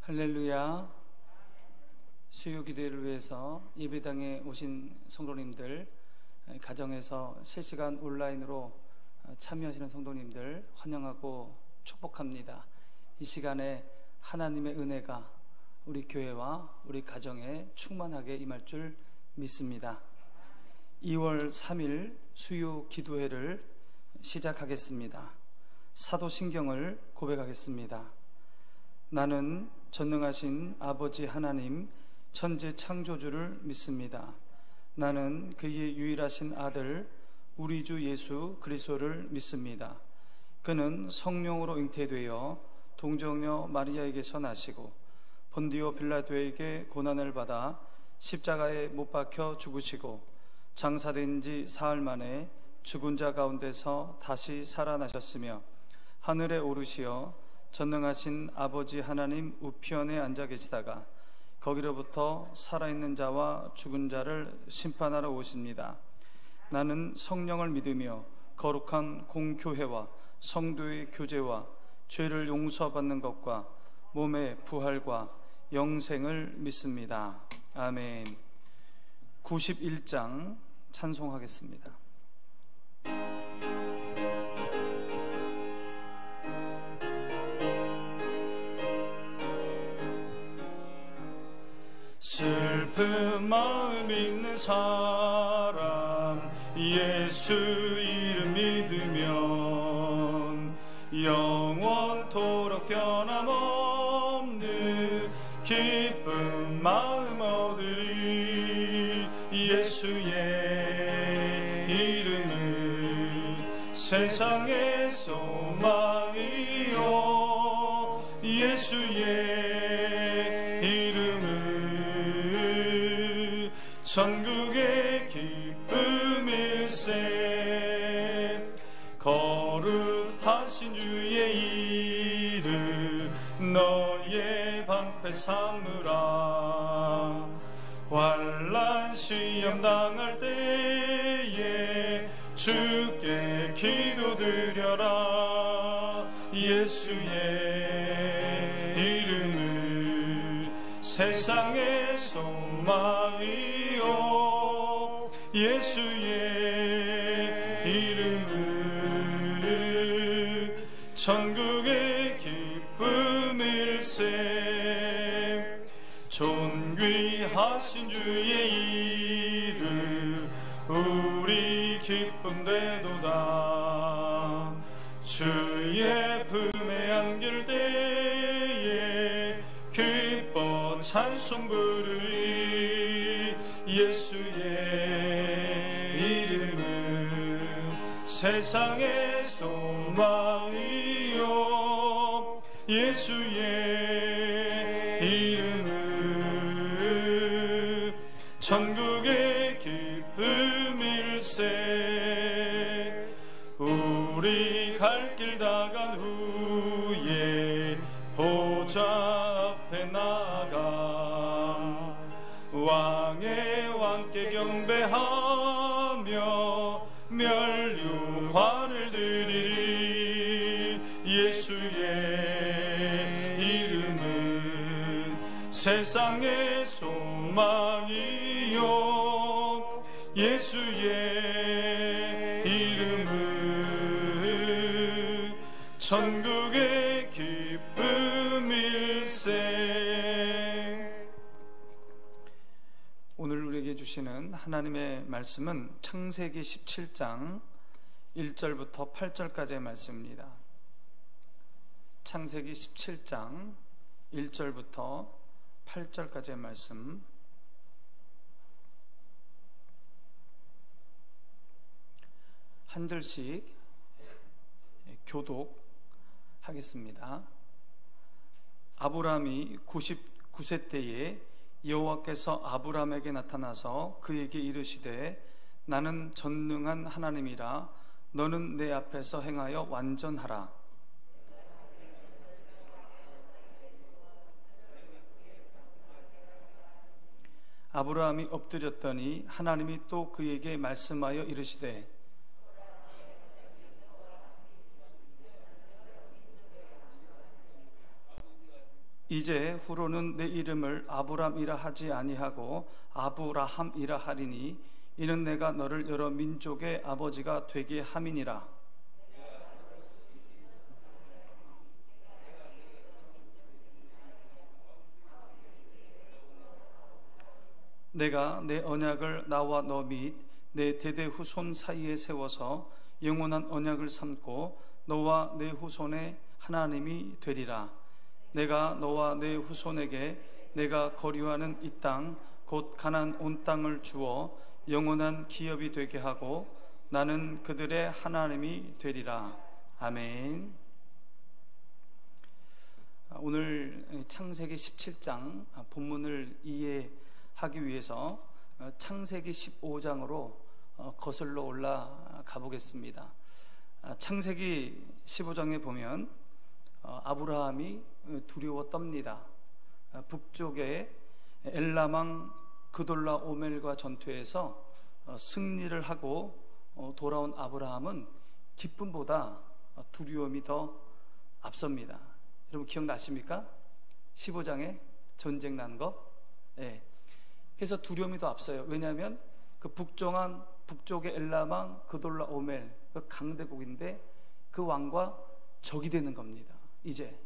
할렐루야. 수요 기도회를 위해서 예배당에 오신 성도님들, 가정에서 실시간 온라인으로 참여하시는 성도님들 환영하고 축복합니다. 이 시간에 하나님의 은혜가 우리 교회와 우리 가정에 충만하게 임할 줄 믿습니다. 2월 3일 수요 기도회를 시작하겠습니다. 사도신경을 고백하겠습니다. 나는 전능하신 아버지 하나님 천지 창조주를 믿습니다. 나는 그의 유일하신 아들 우리 주 예수 그리스도를 믿습니다. 그는 성령으로 잉태되어 동정녀 마리아에게서 나시고 본디오 빌라도에게 고난을 받아 십자가에 못 박혀 죽으시고 장사된 지 사흘 만에 죽은 자 가운데서 다시 살아나셨으며 하늘에 오르시어 전능하신 아버지 하나님 우편에 앉아 계시다가 거기로부터 살아있는 자와 죽은 자를 심판하러 오십니다. 나는 성령을 믿으며 거룩한 공교회와 성도의 교제와 죄를 용서받는 것과 몸의 부활과 영생을 믿습니다. 아멘. 91장 찬송하겠습니다. 슬픈 마음 있는 사람 예수 이름 믿으면 영원토록 변함없는 기쁜 마음 얻으리. 예수의 이름은 세상의 소망이요 예수의 천국의 기쁨일세. 거룩하신 주의 이름 너의 방패 삼으라. 환난 시험 당할 때에 주께 기도드려라. 예수의 이름은 세상의 소망이 예수의 이름은 천국의 기쁨일세. 존귀하신 주의 이름 우리 기쁨 되도다. 주의 품에 안길 때에 기뻐 찬송 부르리. 예수의 이름은 세상의 소망이요 예수의 이름은 천국의 기쁨일세. 우리 갈 길 다 간 후에 보좌 앞에 나가 왕의 왕께 경배하며 멸류관을 드리리. 예수의 이름은 세상의 소망이요 예수의 이름은 천국의 기쁨일세. 오늘 우리에게 주시는 하나님의 말씀은 창세기 17장 1절부터 8절까지의 말씀입니다. 창세기 17장 1절부터 8절까지의 말씀. 한 절씩 교독하겠습니다. 아브라함이 99세 때에 여호와께서 아브라함에게 나타나서 그에게 이르시되 나는 전능한 하나님이라 너는 내 앞에서 행하여 완전하라. 아브라함이 엎드렸더니 하나님이 또 그에게 말씀하여 이르시되 이제 후로는 내 이름을 아브람이라 하지 아니하고 아브라함이라 하리니 이는 내가 너를 여러 민족의 아버지가 되게 함이니라. 내가 내 언약을 나와 너 및 내 대대 후손 사이에 세워서 영원한 언약을 삼고 너와 내 후손의 하나님이 되리라. 내가 너와 내 후손에게 내가 거류하는 이 땅 곧 가나안 온 땅을 주어 영원한 기업이 되게 하고 나는 그들의 하나님이 되리라. 아멘. 오늘 창세기 17장 본문을 이해하기 위해서 창세기 15장으로 거슬러 올라가 보겠습니다. 창세기 15장에 보면 아브라함이 두려워 떱니다. 북쪽의 엘람왕 그돌라오멜과 전투에서 승리를 하고 돌아온 아브라함은 기쁨보다 두려움이 더 앞섭니다. 여러분 기억나십니까? 15장에 전쟁 난 거? 네. 그래서 두려움이 더 앞서요. 왜냐하면 그 북쪽의 엘람왕 그돌라오멜 그 강대국인데 그 왕과 적이 되는 겁니다. 이제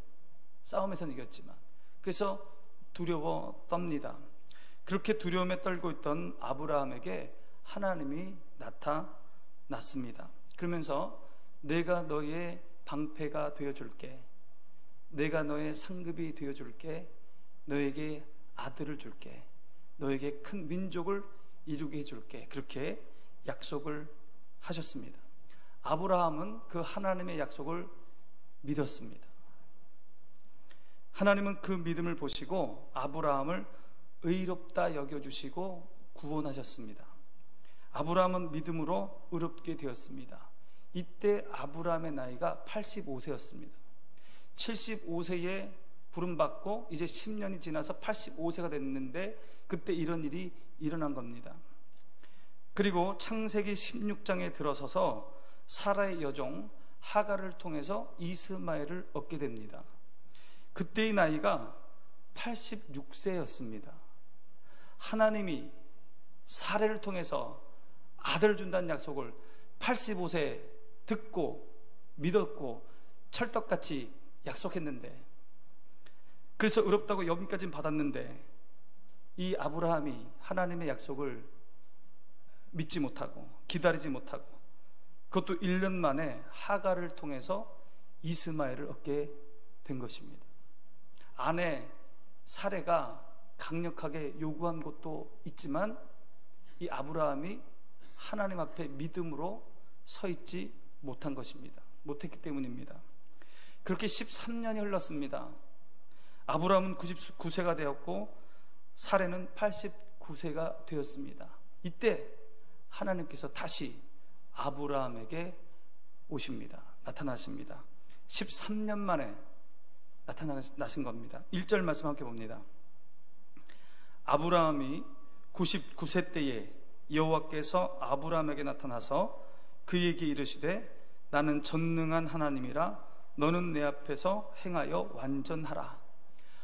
싸움에서는 이겼지만 그래서 두려워 떱니다. 그렇게 두려움에 떨고 있던 아브라함에게 하나님이 나타났습니다. 그러면서 내가 너의 방패가 되어줄게, 내가 너의 상급이 되어줄게, 너에게 아들을 줄게, 너에게 큰 민족을 이루게 해줄게, 그렇게 약속을 하셨습니다. 아브라함은 그 하나님의 약속을 믿었습니다. 하나님은 그 믿음을 보시고 아브라함을 의롭다 여겨주시고 구원하셨습니다. 아브라함은 믿음으로 의롭게 되었습니다. 이때 아브라함의 나이가 85세였습니다. 75세에 부름받고 이제 10년이 지나서 85세가 됐는데 그때 이런 일이 일어난 겁니다. 그리고 창세기 16장에 들어서서 사라의 여종 하갈을 통해서 이스마엘을 얻게 됩니다. 그때의 나이가 86세였습니다. 하나님이 사례를 통해서 아들을 준다는 약속을 85세 듣고 믿었고 철떡같이 약속했는데, 그래서 의롭다고 여기까지는 받았는데 이 아브라함이 하나님의 약속을 믿지 못하고 기다리지 못하고 그것도 1년 만에 하갈을 통해서 이스마엘을 얻게 된 것입니다. 아내 사레가 강력하게 요구한 것도 있지만 이 아브라함이 하나님 앞에 믿음으로 서 있지 못한 것입니다. 못했기 때문입니다. 그렇게 13년이 흘렀습니다. 아브라함은 99세가 되었고 사레는 89세가 되었습니다. 이때 하나님께서 다시 아브라함에게 오십니다. 나타나십니다. 13년 만에 나타나신 겁니다. 1절 말씀 함께 봅니다. 아브라함이 99세 때에 여호와께서 아브라함에게 나타나서 그에게 이르시되 나는 전능한 하나님이라 너는 내 앞에서 행하여 완전하라.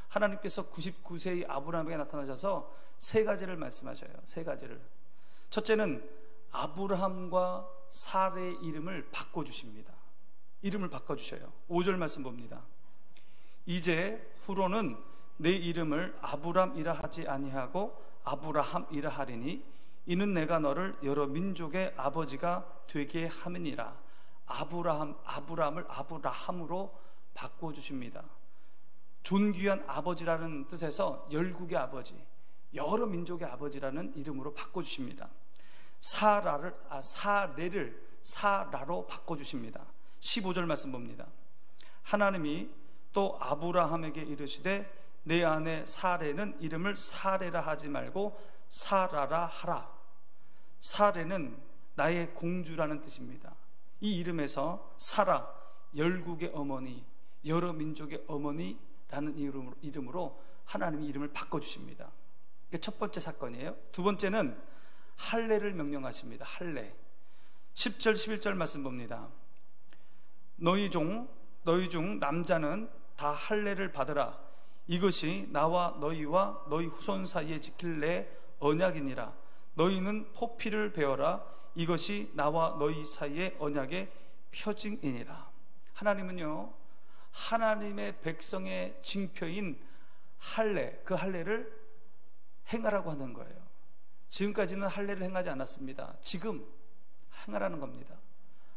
하나님께서 99세의 아브라함에게 나타나셔서 세 가지를 말씀하셔요. 세 가지를. 첫째는 아브라함과 사레의 이름을 바꿔주십니다. 이름을 바꿔주셔요. 5절 말씀 봅니다. 이제 후로는 내 이름을 아브람이라 하지 아니하고 아브라함이라 하리니 이는 내가 너를 여러 민족의 아버지가 되게 함이니라. 아브람을 아브라함으로 바꿔주십니다. 존귀한 아버지라는 뜻에서 열국의 아버지, 여러 민족의 아버지라는 이름으로 바꿔주십니다. 사레를 사라로 바꿔주십니다. 15절 말씀 봅니다. 하나님이 또 아브라함에게 이르시되 내 아내 사레는 이름을 사레라 하지 말고 사라라 하라. 사레는 나의 공주라는 뜻입니다. 이 이름에서 사라, 열국의 어머니, 여러 민족의 어머니라는 이름으로 하나님이 이름을 바꿔주십니다. 이게 첫 번째 사건이에요. 두 번째는 할례를 명령하십니다. 할례. 10절 11절 말씀 봅니다. 너희 중 남자는 다 할례를 받으라. 이것이 나와 너희와 너희 후손 사이에 지킬 내 언약이니라. 너희는 포피를 베어라. 이것이 나와 너희 사이의 언약의 표징이니라. 하나님은요, 하나님의 백성의 징표인 할례, 그 할례를 행하라고 하는 거예요. 지금까지는 할례를 행하지 않았습니다. 지금 행하라는 겁니다.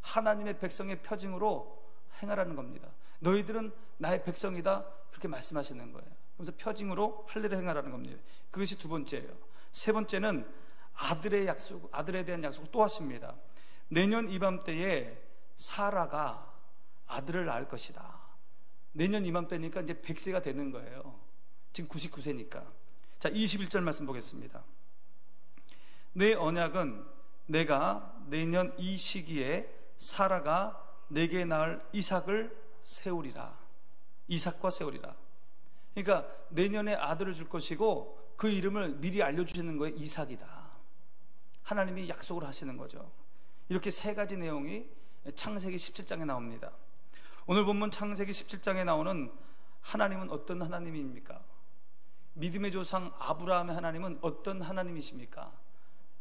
하나님의 백성의 표징으로 행하라는 겁니다. 너희들은 나의 백성이다, 그렇게 말씀하시는 거예요. 그래서 표징으로 할례를 행하라는 겁니다. 그것이 두 번째예요. 세 번째는 아들의 약속, 아들에 대한 약속을 또 하십니다. 내년 이맘때에 사라가 아들을 낳을 것이다. 내년 이맘때니까 이제 100세가 되는 거예요. 지금 99세니까. 자, 21절 말씀 보겠습니다. 내 언약은 내가 내년 이 시기에 사라가 내게 낳을 이삭을 세우리라. 이삭과 세우리라. 그러니까 내년에 아들을 줄 것이고 그 이름을 미리 알려주시는 거예요. 이삭이다. 하나님이 약속을 하시는 거죠. 이렇게 세 가지 내용이 창세기 17장에 나옵니다. 오늘 본문 창세기 17장에 나오는 하나님은 어떤 하나님입니까? 믿음의 조상 아브라함의 하나님은 어떤 하나님이십니까?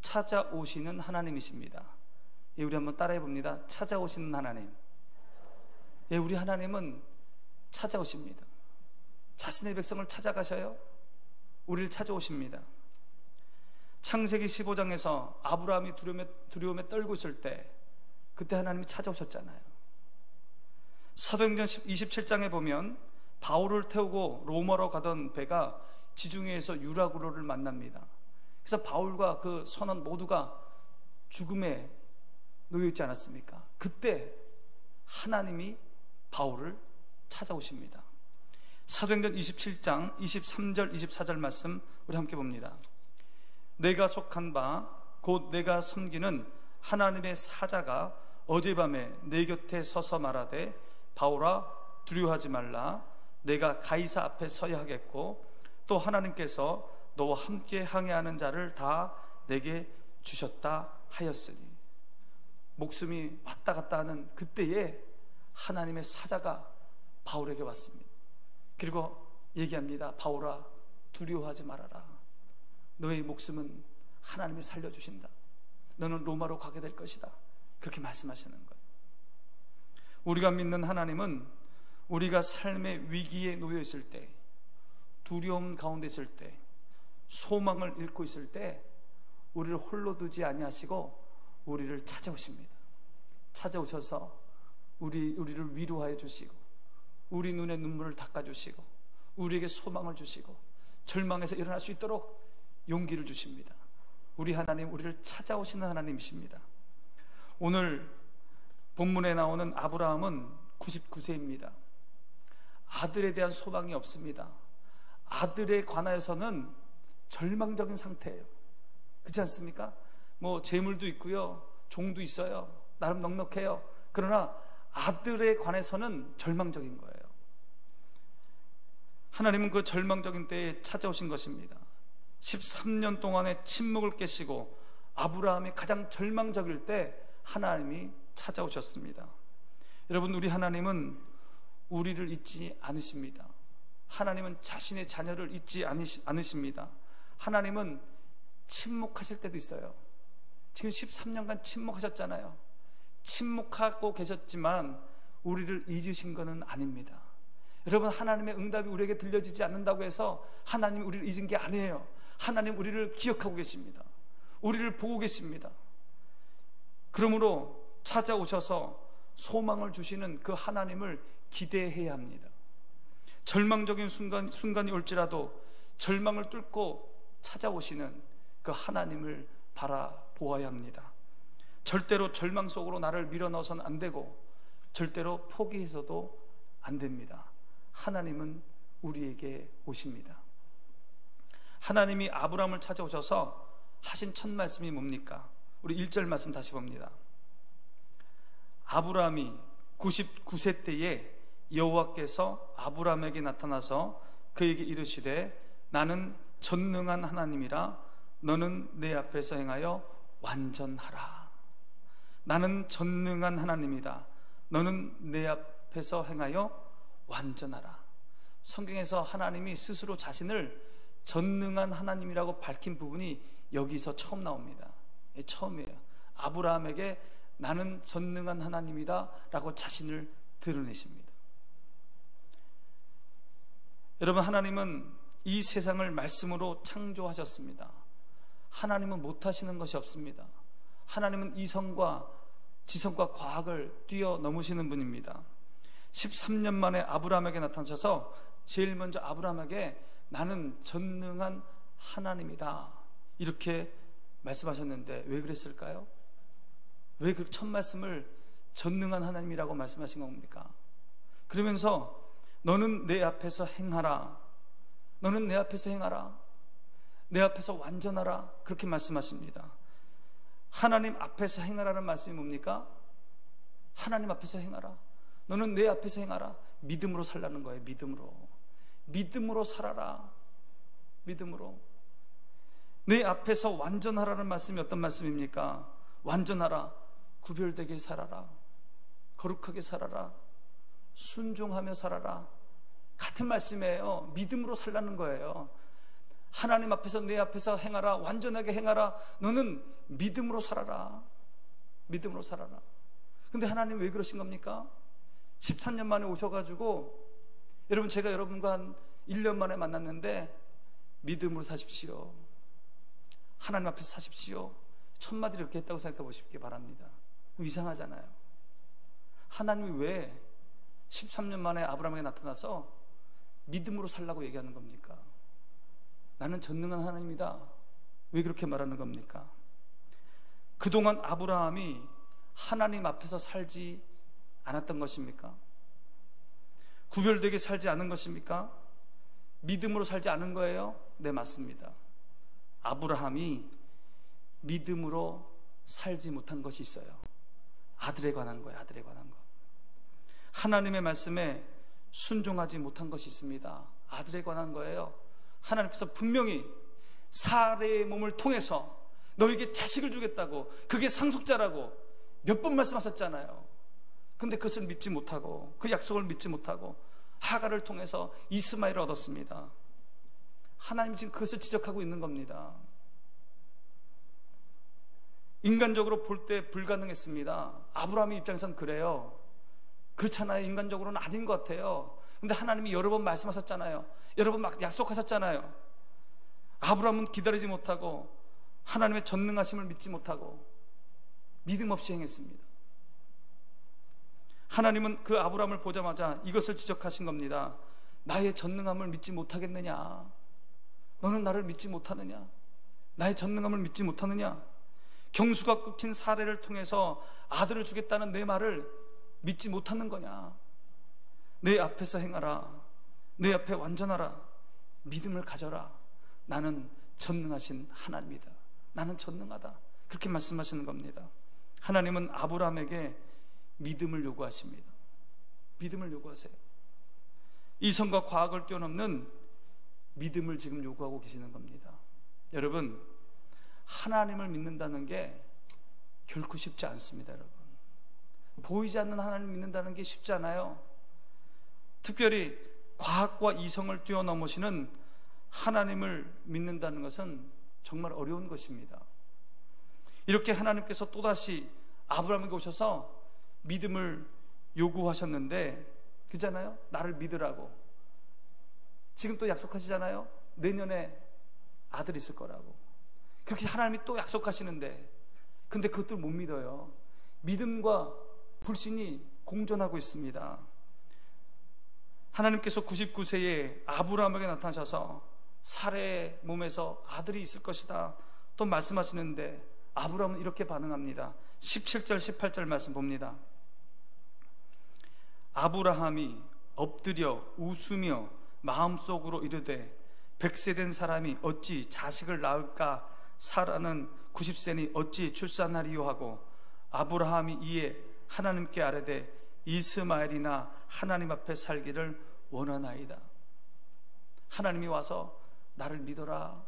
찾아오시는 하나님이십니다. 예, 우리 한번 따라해 봅니다. 찾아오시는 하나님. 예, 우리 하나님은 찾아오십니다. 자신의 백성을 찾아가셔요. 우리를 찾아오십니다. 창세기 15장에서 아브라함이 두려움에 떨고 있을 때 그때 하나님이 찾아오셨잖아요. 사도행전 27장에 보면 바울을 태우고 로마로 가던 배가 지중해에서 유라굴로를 만납니다. 그래서 바울과 그 선원 모두가 죽음에 놓여있지 않았습니까? 그때 하나님이 바울을 찾아오십니다. 사도행전 27장 23절 24절 말씀 우리 함께 봅니다. 내가 속한 바 곧 내가 섬기는 하나님의 사자가 어젯밤에 내 곁에 서서 말하되 바울아 두려워하지 말라. 내가 가이사 앞에 서야 하겠고 또 하나님께서 너와 함께 항해하는 자를 다 내게 주셨다 하였으니. 목숨이 왔다 갔다 하는 그때에 하나님의 사자가 바울에게 왔습니다. 그리고 얘기합니다. 바울아 두려워하지 말아라. 너의 목숨은 하나님이 살려주신다. 너는 로마로 가게 될 것이다. 그렇게 말씀하시는 거예요. 우리가 믿는 하나님은 우리가 삶의 위기에 놓여 있을 때, 두려움 가운데 있을 때, 소망을 잃고 있을 때 우리를 홀로 두지 아니하시고 우리를 찾아오십니다. 찾아오셔서 우리를 위로하여 주시고 우리 눈의 눈물을 닦아주시고 우리에게 소망을 주시고 절망에서 일어날 수 있도록 용기를 주십니다. 우리 하나님, 우리를 찾아오시는 하나님이십니다. 오늘 본문에 나오는 아브라함은 99세입니다. 아들에 대한 소망이 없습니다. 아들에 관하여서는 절망적인 상태예요. 그렇지 않습니까? 뭐 재물도 있고요, 종도 있어요, 나름 넉넉해요. 그러나 아들에 관해서는 절망적인 거예요. 하나님은 그 절망적인 때에 찾아오신 것입니다. 13년 동안의 침묵을 깨시고 아브라함이 가장 절망적일 때 하나님이 찾아오셨습니다. 여러분, 우리 하나님은 우리를 잊지 않으십니다. 하나님은 자신의 자녀를 잊지 않으십니다. 하나님은 침묵하실 때도 있어요. 지금 13년간 침묵하셨잖아요. 침묵하고 계셨지만 우리를 잊으신 것은 아닙니다. 여러분, 하나님의 응답이 우리에게 들려지지 않는다고 해서 하나님이 우리를 잊은 게 아니에요. 하나님 우리를 기억하고 계십니다. 우리를 보고 계십니다. 그러므로 찾아오셔서 소망을 주시는 그 하나님을 기대해야 합니다. 절망적인 순간이 올지라도 절망을 뚫고 찾아오시는 그 하나님을 바라보아야 합니다. 절대로 절망 속으로 나를 밀어넣어서는 안 되고 절대로 포기해서도 안 됩니다. 하나님은 우리에게 오십니다. 하나님이 아브라함을 찾아오셔서 하신 첫 말씀이 뭡니까? 우리 1절 말씀 다시 봅니다. 아브라함이 99세 때에 여호와께서 아브라함에게 나타나서 그에게 이르시되 나는 전능한 하나님이라 너는 내 앞에서 행하여 완전하라. 나는 전능한 하나님이다. 너는 내 앞에서 행하여 완전하라. 성경에서 하나님이 스스로 자신을 전능한 하나님이라고 밝힌 부분이 여기서 처음 나옵니다. 처음이에요. 아브라함에게 나는 전능한 하나님이다 라고 자신을 드러내십니다. 여러분, 하나님은 이 세상을 말씀으로 창조하셨습니다. 하나님은 못하시는 것이 없습니다. 하나님은 이성과 지성과 과학을 뛰어넘으시는 분입니다. 13년 만에 아브라함에게 나타나셔서 제일 먼저 아브라함에게 나는 전능한 하나님이다 이렇게 말씀하셨는데 왜 그랬을까요? 왜 그 첫 말씀을 전능한 하나님이라고 말씀하신 겁니까? 그러면서 너는 내 앞에서 행하라, 너는 내 앞에서 행하라, 내 앞에서 완전하라 그렇게 말씀하십니다. 하나님 앞에서 행하라는 말씀이 뭡니까? 하나님 앞에서 행하라, 너는 내 앞에서 행하라. 믿음으로 살라는 거예요. 믿음으로 살아라. 믿음으로. 내 앞에서 완전하라는 말씀이 어떤 말씀입니까? 완전하라, 구별되게 살아라, 거룩하게 살아라, 순종하며 살아라. 같은 말씀이에요. 믿음으로 살라는 거예요. 하나님 앞에서 내 앞에서 행하라, 완전하게 행하라. 너는 믿음으로 살아라. 믿음으로 살아라. 근데 하나님 왜 그러신 겁니까? 13년 만에 오셔가지고 여러분, 제가 여러분과 한 1년 만에 만났는데 믿음으로 사십시오, 하나님 앞에서 사십시오, 첫마디를 이렇게 했다고 생각해 보시기 바랍니다. 이상하잖아요. 하나님이 왜 13년 만에 아브라함에게 나타나서 믿음으로 살라고 얘기하는 겁니까? 나는 전능한 하나님이다, 왜 그렇게 말하는 겁니까? 그동안 아브라함이 하나님 앞에서 살지 않았던 것입니까? 구별되게 살지 않은 것입니까? 믿음으로 살지 않은 거예요? 네, 맞습니다. 아브라함이 믿음으로 살지 못한 것이 있어요. 아들에 관한 거예요. 아들에 관한 거. 하나님의 말씀에 순종하지 못한 것이 있습니다. 아들에 관한 거예요. 하나님께서 분명히 사례의 몸을 통해서 너에게 자식을 주겠다고, 그게 상속자라고 몇 번 말씀하셨잖아요. 근데 그것을 믿지 못하고, 그 약속을 믿지 못하고 하갈을 통해서 이스마엘을 얻었습니다. 하나님이 지금 그것을 지적하고 있는 겁니다. 인간적으로 볼 때 불가능했습니다. 아브라함의 입장에서는 그래요. 그렇잖아요. 인간적으로는 아닌 것 같아요. 근데 하나님이 여러 번 말씀하셨잖아요. 여러 번 막 약속하셨잖아요. 아브라함은 기다리지 못하고 하나님의 전능하심을 믿지 못하고 믿음 없이 행했습니다. 하나님은 그 아브라함을 보자마자 이것을 지적하신 겁니다. 나의 전능함을 믿지 못하겠느냐? 너는 나를 믿지 못하느냐? 나의 전능함을 믿지 못하느냐? 경수가 끊긴 사례를 통해서 아들을 주겠다는 내 말을 믿지 못하는 거냐? 내 앞에서 행하라, 내 앞에 완전하라, 믿음을 가져라. 나는 전능하신 하나님이다, 나는 전능하다, 그렇게 말씀하시는 겁니다. 하나님은 아브라함에게 믿음을 요구하십니다. 믿음을 요구하세요. 이성과 과학을 뛰어넘는 믿음을 지금 요구하고 계시는 겁니다. 여러분, 하나님을 믿는다는 게 결코 쉽지 않습니다. 여러분, 보이지 않는 하나님을 믿는다는 게 쉽지 않아요. 특별히 과학과 이성을 뛰어넘으시는 하나님을 믿는다는 것은 정말 어려운 것입니다. 이렇게 하나님께서 또다시 아브라함에게 오셔서 믿음을 요구하셨는데, 그잖아요. 나를 믿으라고. 지금 또 약속하시잖아요. 내년에 아들이 있을 거라고. 그렇게 하나님이 또 약속하시는데, 근데 그것들 못 믿어요. 믿음과 불신이 공존하고 있습니다. 하나님께서 99세에 아브라함에게 나타나셔서 사레의 몸에서 아들이 있을 것이다 또 말씀하시는데, 아브라함은 이렇게 반응합니다. 17절 18절 말씀 봅니다. 아브라함이 엎드려 웃으며 마음속으로 이르되 100세 된 사람이 어찌 자식을 낳을까? 사라는 90세니 어찌 출산하리요 하고, 아브라함이 이에 하나님께 아뢰되 이스마엘이나 하나님 앞에 살기를 원하나이다. 하나님이 와서 나를 믿어라,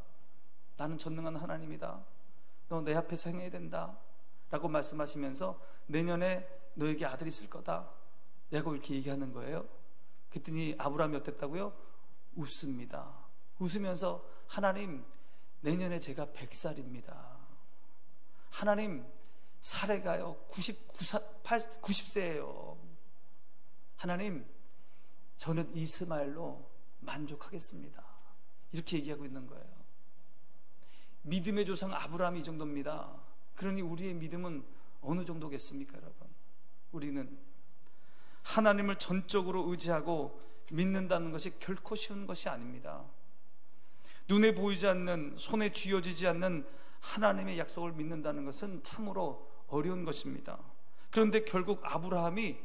나는 전능한 하나님이다, 너 내 앞에서 행해야 된다 라고 말씀하시면서 내년에 너에게 아들이 있을 거다 라고 이렇게 얘기하는 거예요. 그랬더니 아브라함이 어땠다고요? 웃습니다. 웃으면서 하나님, 내년에 제가 100살입니다. 하나님, 사례가요 90세예요. 하나님, 저는 이스마엘로 만족하겠습니다. 이렇게 얘기하고 있는 거예요. 믿음의 조상 아브라함이 이 정도입니다. 그러니 우리의 믿음은 어느 정도겠습니까, 여러분? 우리는 하나님을 전적으로 의지하고 믿는다는 것이 결코 쉬운 것이 아닙니다. 눈에 보이지 않는, 손에 쥐어지지 않는 하나님의 약속을 믿는다는 것은 참으로 어려운 것입니다. 그런데 결국 아브라함이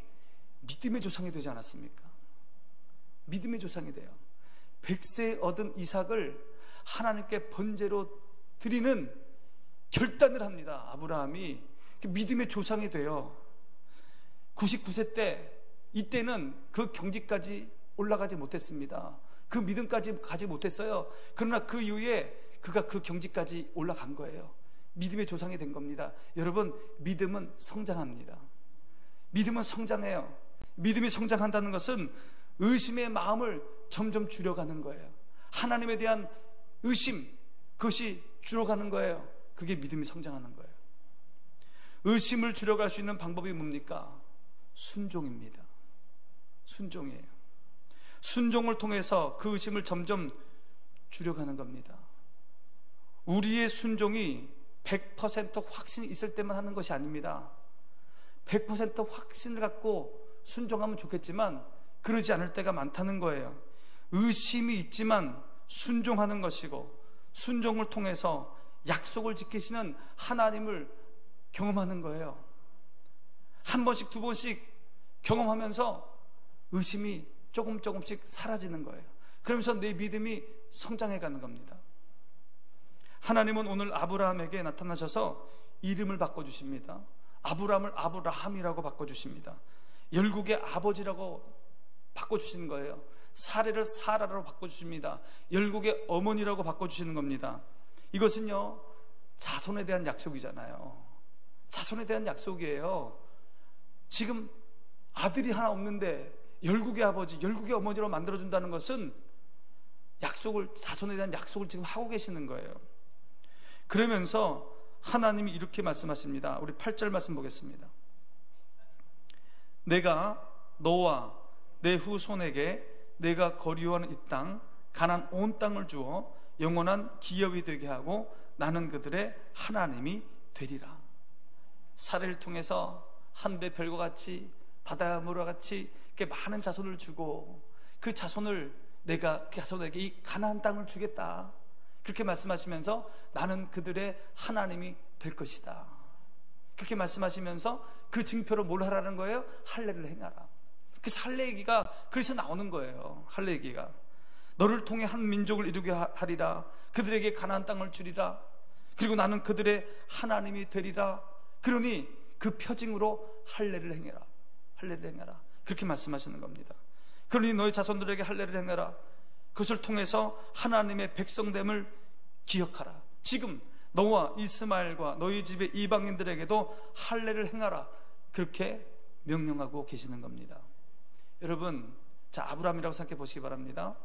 믿음의 조상이 되지 않았습니까? 믿음의 조상이 돼요. 100세에 얻은 이삭을 하나님께 번제로 드리는 결단을 합니다. 아브라함이 믿음의 조상이 돼요. 99세 때, 이때는 그 경지까지 올라가지 못했습니다. 그 믿음까지 가지 못했어요. 그러나 그 이후에 그가 그 경지까지 올라간 거예요. 믿음의 조상이 된 겁니다. 여러분, 믿음은 성장합니다. 믿음은 성장해요. 믿음이 성장한다는 것은 의심의 마음을 점점 줄여가는 거예요. 하나님에 대한 의심, 그것이 줄어가는 거예요. 그게 믿음이 성장하는 거예요. 의심을 줄여갈 수 있는 방법이 뭡니까? 순종입니다. 순종이에요. 순종을 통해서 그 의심을 점점 줄여가는 겁니다. 우리의 순종이 100% 확신이 있을 때만 하는 것이 아닙니다. 100% 확신을 갖고 순종하면 좋겠지만 그러지 않을 때가 많다는 거예요. 의심이 있지만 순종하는 것이고, 순종을 통해서 약속을 지키시는 하나님을 경험하는 거예요. 한 번씩, 두 번씩 경험하면서 의심이 조금씩 사라지는 거예요. 그러면서 내 믿음이 성장해가는 겁니다. 하나님은 오늘 아브라함에게 나타나셔서 이름을 바꿔주십니다. 아브라함을 아브라함이라고 바꿔주십니다. 열국의 아버지라고 바꿔주시는 거예요. 사례를 사라로 바꿔주십니다. 열국의 어머니라고 바꿔주시는 겁니다. 이것은요, 자손에 대한 약속이잖아요. 자손에 대한 약속이에요. 지금 아들이 하나 없는데 열국의 아버지, 열국의 어머니로 만들어준다는 것은 약속을, 자손에 대한 약속을 지금 하고 계시는 거예요. 그러면서 하나님이 이렇게 말씀하십니다. 우리 8절 말씀 보겠습니다. 내가 너와 내 후손에게 내가 거류하는 이 땅, 가나안 온 땅을 주어 영원한 기업이 되게 하고 나는 그들의 하나님이 되리라. 사례를 통해서 한배 별과 같이, 바다와 물과 같이 이렇게 많은 자손을 주고, 그 자손을 내가 그 자손에게 이 가나안 땅을 주겠다, 그렇게 말씀하시면서 나는 그들의 하나님이 될 것이다, 그렇게 말씀하시면서 그 증표로 뭘 하라는 거예요? 할례를 행하라. 그래서 할례 얘기가 그래서 나오는 거예요. 할례 얘기가 너를 통해 한 민족을 이루게 하리라, 그들에게 가나안 땅을 주리라, 그리고 나는 그들의 하나님이 되리라. 그러니 그 표징으로 할례를 행해라, 할례를 행하라, 그렇게 말씀하시는 겁니다. 그러니 너희 자손들에게 할례를 행하라. 그것을 통해서 하나님의 백성됨을 기억하라. 지금 너와 이스마엘과 너희 집의 이방인들에게도 할례를 행하라, 그렇게 명령하고 계시는 겁니다. 여러분, 자, 아브라함이라고 생각해 보시기 바랍니다.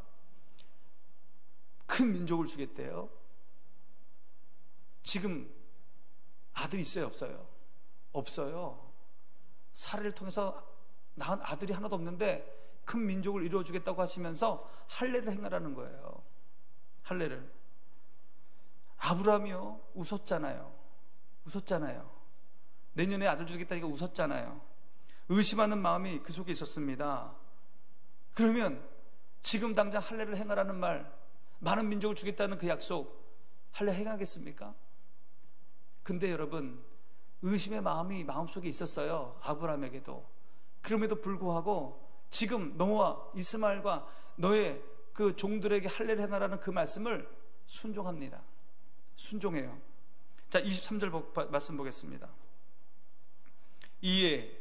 큰 민족을 주겠대요. 지금 아들이 있어요, 없어요? 없어요. 사례를 통해서 낳은 아들이 하나도 없는데 큰 민족을 이루어주겠다고 하시면서 할례를 행하라는 거예요. 할례를. 아브라함이요, 웃었잖아요. 웃었잖아요. 내년에 아들 주겠다니까 웃었잖아요. 의심하는 마음이 그 속에 있었습니다. 그러면 지금 당장 할례를 행하라는 말, 많은 민족을 주겠다는 그 약속, 할례 행하겠습니까? 근데 여러분, 의심의 마음이 마음속에 있었어요, 아브라함에게도. 그럼에도 불구하고 지금 너와 이스마엘과 너의 그 종들에게 할례를 행하라는 그 말씀을 순종합니다. 순종해요. 자, 23절 말씀 보겠습니다. 이에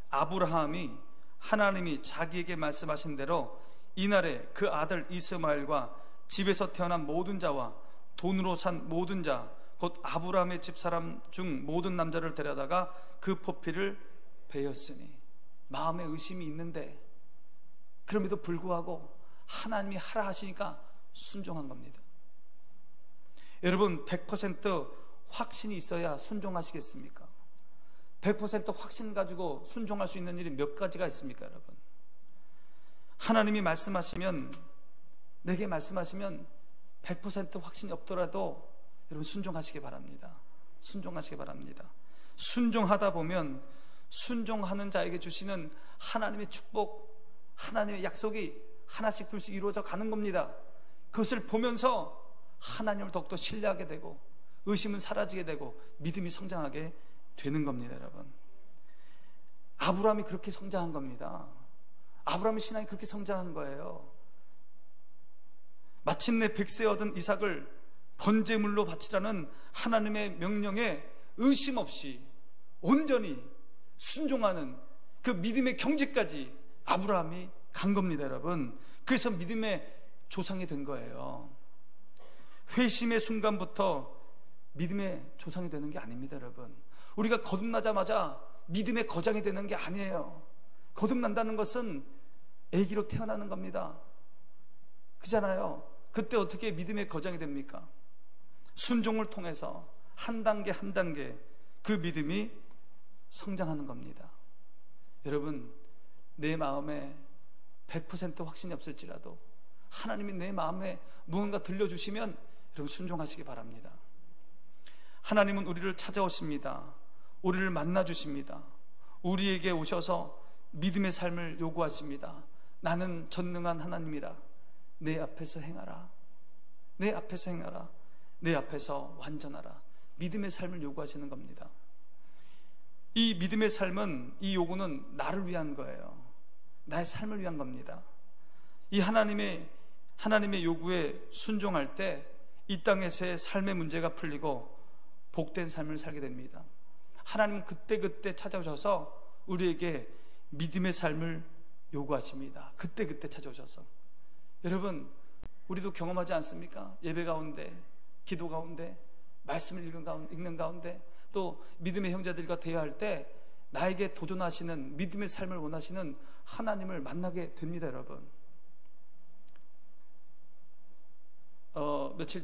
아브라함이 하나님이 자기에게 말씀하신 대로 이날에 그 아들 이스마엘과 집에서 태어난 모든 자와 돈으로 산 모든 자, 곧 아브라함의 집사람 중 모든 남자를 데려다가 그 포피를 베었으니, 마음에 의심이 있는데 그럼에도 불구하고 하나님이 하라 하시니까 순종한 겁니다. 여러분, 100% 확신이 있어야 순종하시겠습니까? 100% 확신 가지고 순종할 수 있는 일이 몇 가지가 있습니까, 여러분? 하나님이 말씀하시면, 내게 말씀하시면 100% 확신이 없더라도 여러분 순종하시기 바랍니다. 순종하시기 바랍니다. 순종하다 보면 순종하는 자에게 주시는 하나님의 축복, 하나님의 약속이 하나씩 둘씩 이루어져 가는 겁니다. 그것을 보면서 하나님을 더욱더 신뢰하게 되고 의심은 사라지게 되고 믿음이 성장하게 되는 겁니다, 여러분. 아브라함이 그렇게 성장한 겁니다. 아브라함의 신앙이 그렇게 성장한 거예요. 마침내 100세 얻은 이삭을 번제물로 바치라는 하나님의 명령에 의심 없이 온전히 순종하는 그 믿음의 경지까지 아브라함이 간 겁니다, 여러분. 그래서 믿음의 조상이 된 거예요. 회심의 순간부터 믿음의 조상이 되는 게 아닙니다, 여러분. 우리가 거듭나자마자 믿음의 거장이 되는 게 아니에요. 거듭난다는 것은 아기로 태어나는 겁니다. 그잖아요. 그때 어떻게 믿음의 거장이 됩니까? 순종을 통해서 한 단계 한 단계 그 믿음이 성장하는 겁니다. 여러분, 내 마음에 100% 확신이 없을지라도 하나님이 내 마음에 무언가 들려주시면 여러분 순종하시기 바랍니다. 하나님은 우리를 찾아오십니다. 우리를 만나주십니다. 우리에게 오셔서 믿음의 삶을 요구하십니다. 나는 전능한 하나님이라 내 앞에서 행하라. 내 앞에서 행하라. 내 앞에서 완전하라. 믿음의 삶을 요구하시는 겁니다. 이 믿음의 삶은, 이 요구는 나를 위한 거예요. 나의 삶을 위한 겁니다. 이 하나님의 요구에 순종할 때 이 땅에서의 삶의 문제가 풀리고 복된 삶을 살게 됩니다. 하나님은 그때그때 찾아오셔서 우리에게 믿음의 삶을 요구하십니다. 그때그때 찾아오셔서. 여러분, 우리도 경험하지 않습니까? 예배 가운데, 기도 가운데, 말씀을 읽는 가운데, 또 믿음의 형제들과 대화할 때 나에게 도전하시는, 믿음의 삶을 원하시는 하나님을 만나게 됩니다, 여러분. 며칠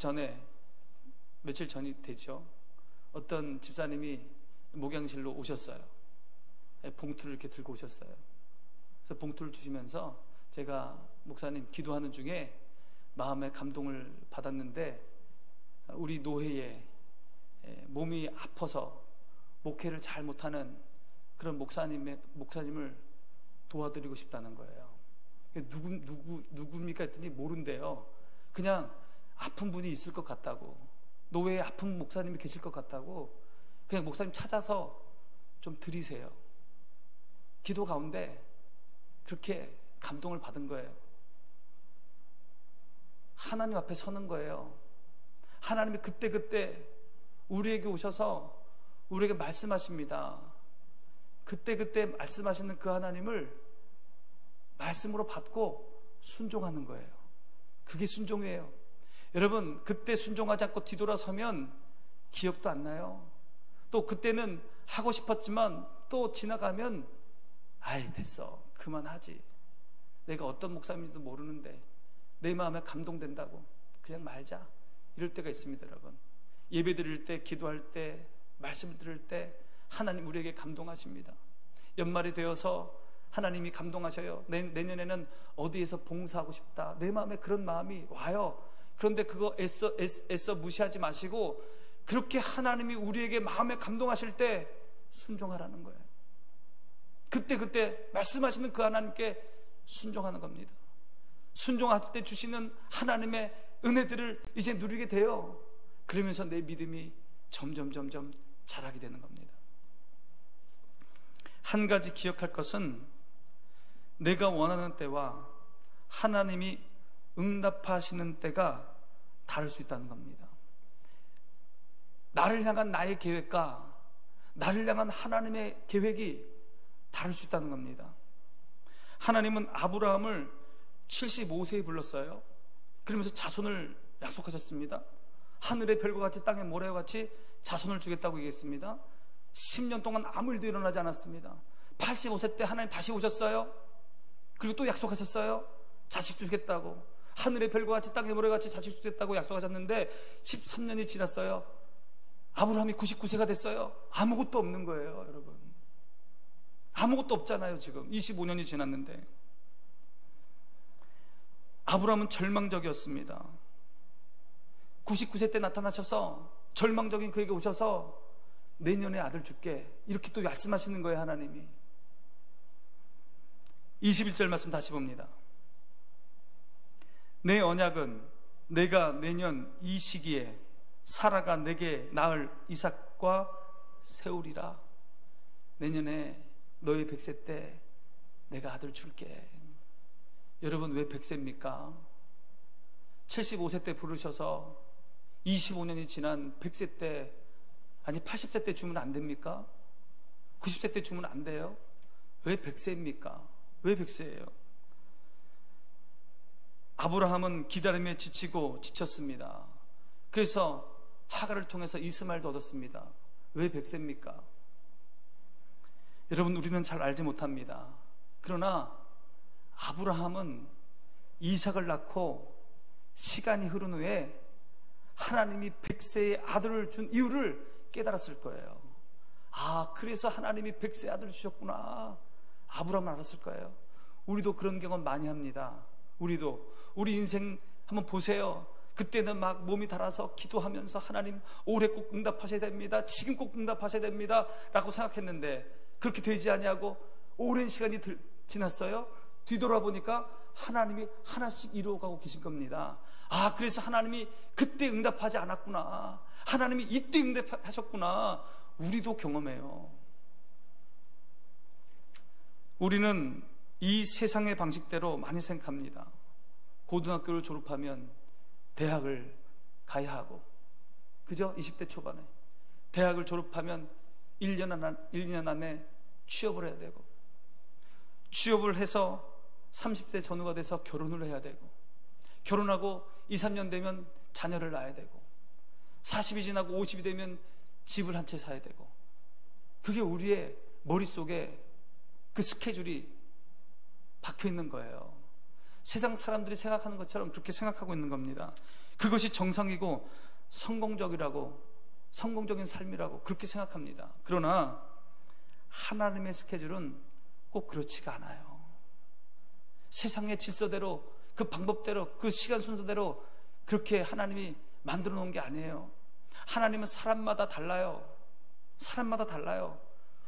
전이 되죠. 어떤 집사님이 목양실로 오셨어요. 봉투를 이렇게 들고 오셨어요. 그래서 봉투를 주시면서 제가 목사님 기도하는 중에 마음의 감동을 받았는데, 우리 노회에 몸이 아파서 목회를 잘 못하는 그런 목사님을 도와드리고 싶다는 거예요. 누굽니까 했더니 모른대요. 그냥 아픈 분이 있을 것 같다고, 노회에 아픈 목사님이 계실 것 같다고, 그냥 목사님 찾아서 좀 드리세요. 기도 가운데 그렇게 감동을 받은 거예요. 하나님 앞에 서는 거예요. 하나님이 그때그때 우리에게 오셔서 우리에게 말씀하십니다. 그때그때 말씀하시는 그 하나님을 말씀으로 받고 순종하는 거예요. 그게 순종이에요. 여러분, 그때 순종하지 않고 뒤돌아서면 기억도 안 나요. 또 그때는 하고 싶었지만 또 지나가면 아이 됐어, 그만하지, 내가 어떤 목사님인지도 모르는데 내 마음에 감동된다고 그냥 말자, 이럴 때가 있습니다. 여러분, 예배 드릴 때, 기도할 때, 말씀을 들을 때 하나님 우리에게 감동하십니다. 연말이 되어서 하나님이 감동하셔요. 내년에는 어디에서 봉사하고 싶다, 내 마음에 그런 마음이 와요. 그런데 그거 애써 무시하지 마시고 그렇게 하나님이 우리에게 마음에 감동하실 때 순종하라는 거예요. 그때 말씀하시는 그 하나님께 순종하는 겁니다. 순종할 때 주시는 하나님의 은혜들을 이제 누리게 돼요. 그러면서 내 믿음이 점점 자라게 되는 겁니다. 한 가지 기억할 것은 내가 원하는 때와 하나님이 응답하시는 때가 다를 수 있다는 겁니다. 나를 향한 나의 계획과 나를 향한 하나님의 계획이 다를 수 있다는 겁니다. 하나님은 아브라함을 75세에 불렀어요. 그러면서 자손을 약속하셨습니다. 하늘의 별과 같이 땅의 모래와 같이 자손을 주겠다고 얘기했습니다. 10년 동안 아무 일도 일어나지 않았습니다. 85세 때 하나님 다시 오셨어요. 그리고 또 약속하셨어요. 자식 주겠다고, 하늘의 별과 같이 땅의 모래 같이 자식 주겠다고 약속하셨는데 13년이 지났어요. 아브라함이 99세가 됐어요. 아무것도 없는 거예요, 여러분. 아무것도 없잖아요. 지금 25년이 지났는데. 아브라함은 절망적이었습니다. 99세 때 나타나셔서 절망적인 그에게 오셔서 내년에 아들 줄게, 이렇게 또 말씀하시는 거예요, 하나님이. 21절 말씀 다시 봅니다. 내 언약은 내가 내년 이 시기에 사라가 내게 낳을 이삭과 세우리라. 내년에 너의 100세 때 내가 아들 줄게. 여러분, 왜 100세입니까? 75세 때 부르셔서 25년이 지난 100세 때, 아니 80세 때 주면 안 됩니까? 90세 때 주면 안 돼요? 왜 100세입니까? 왜 100세예요? 아브라함은 기다림에 지치고 지쳤습니다. 그래서 하갈을 통해서 이스마엘도 얻었습니다. 왜 100세입니까? 여러분, 우리는 잘 알지 못합니다. 그러나 아브라함은 이삭을 낳고 시간이 흐른 후에 하나님이 100세의 아들을 준 이유를 깨달았을 거예요. 아, 그래서 하나님이 100세의 아들을 주셨구나. 아브라함은 알았을 거예요. 우리도 그런 경험 많이 합니다. 우리 인생 한번 보세요. 그때는 막 몸이 닳아서 기도하면서 하나님 올해 꼭 응답하셔야 됩니다, 지금 꼭 응답하셔야 됩니다 라고 생각했는데 그렇게 되지 아니하고 오랜 시간이 지났어요. 뒤돌아보니까 하나님이 하나씩 이루어가고 계신 겁니다. 아, 그래서 하나님이 그때 응답하지 않았구나, 하나님이 이때 응답하셨구나. 우리도 경험해요. 우리는 이 세상의 방식대로 많이 생각합니다. 고등학교를 졸업하면 대학을 가야 하고, 그죠? 20대 초반에 대학을 졸업하면 1년 안에 취업을 해야 되고, 취업을 해서 30세 전후가 돼서 결혼을 해야 되고, 결혼하고 2, 3년 되면 자녀를 낳아야 되고, 40이 지나고 50이 되면 집을 한 채 사야 되고, 그게 우리의 머릿속에 그 스케줄이 박혀 있는 거예요. 세상 사람들이 생각하는 것처럼 그렇게 생각하고 있는 겁니다. 그것이 정상이고 성공적인 삶이라고 그렇게 생각합니다. 그러나 하나님의 스케줄은 꼭 그렇지가 않아요. 세상의 질서대로, 그 방법대로, 그 시간 순서대로 그렇게 하나님이 만들어 놓은 게 아니에요. 하나님은 사람마다 달라요. 사람마다 달라요.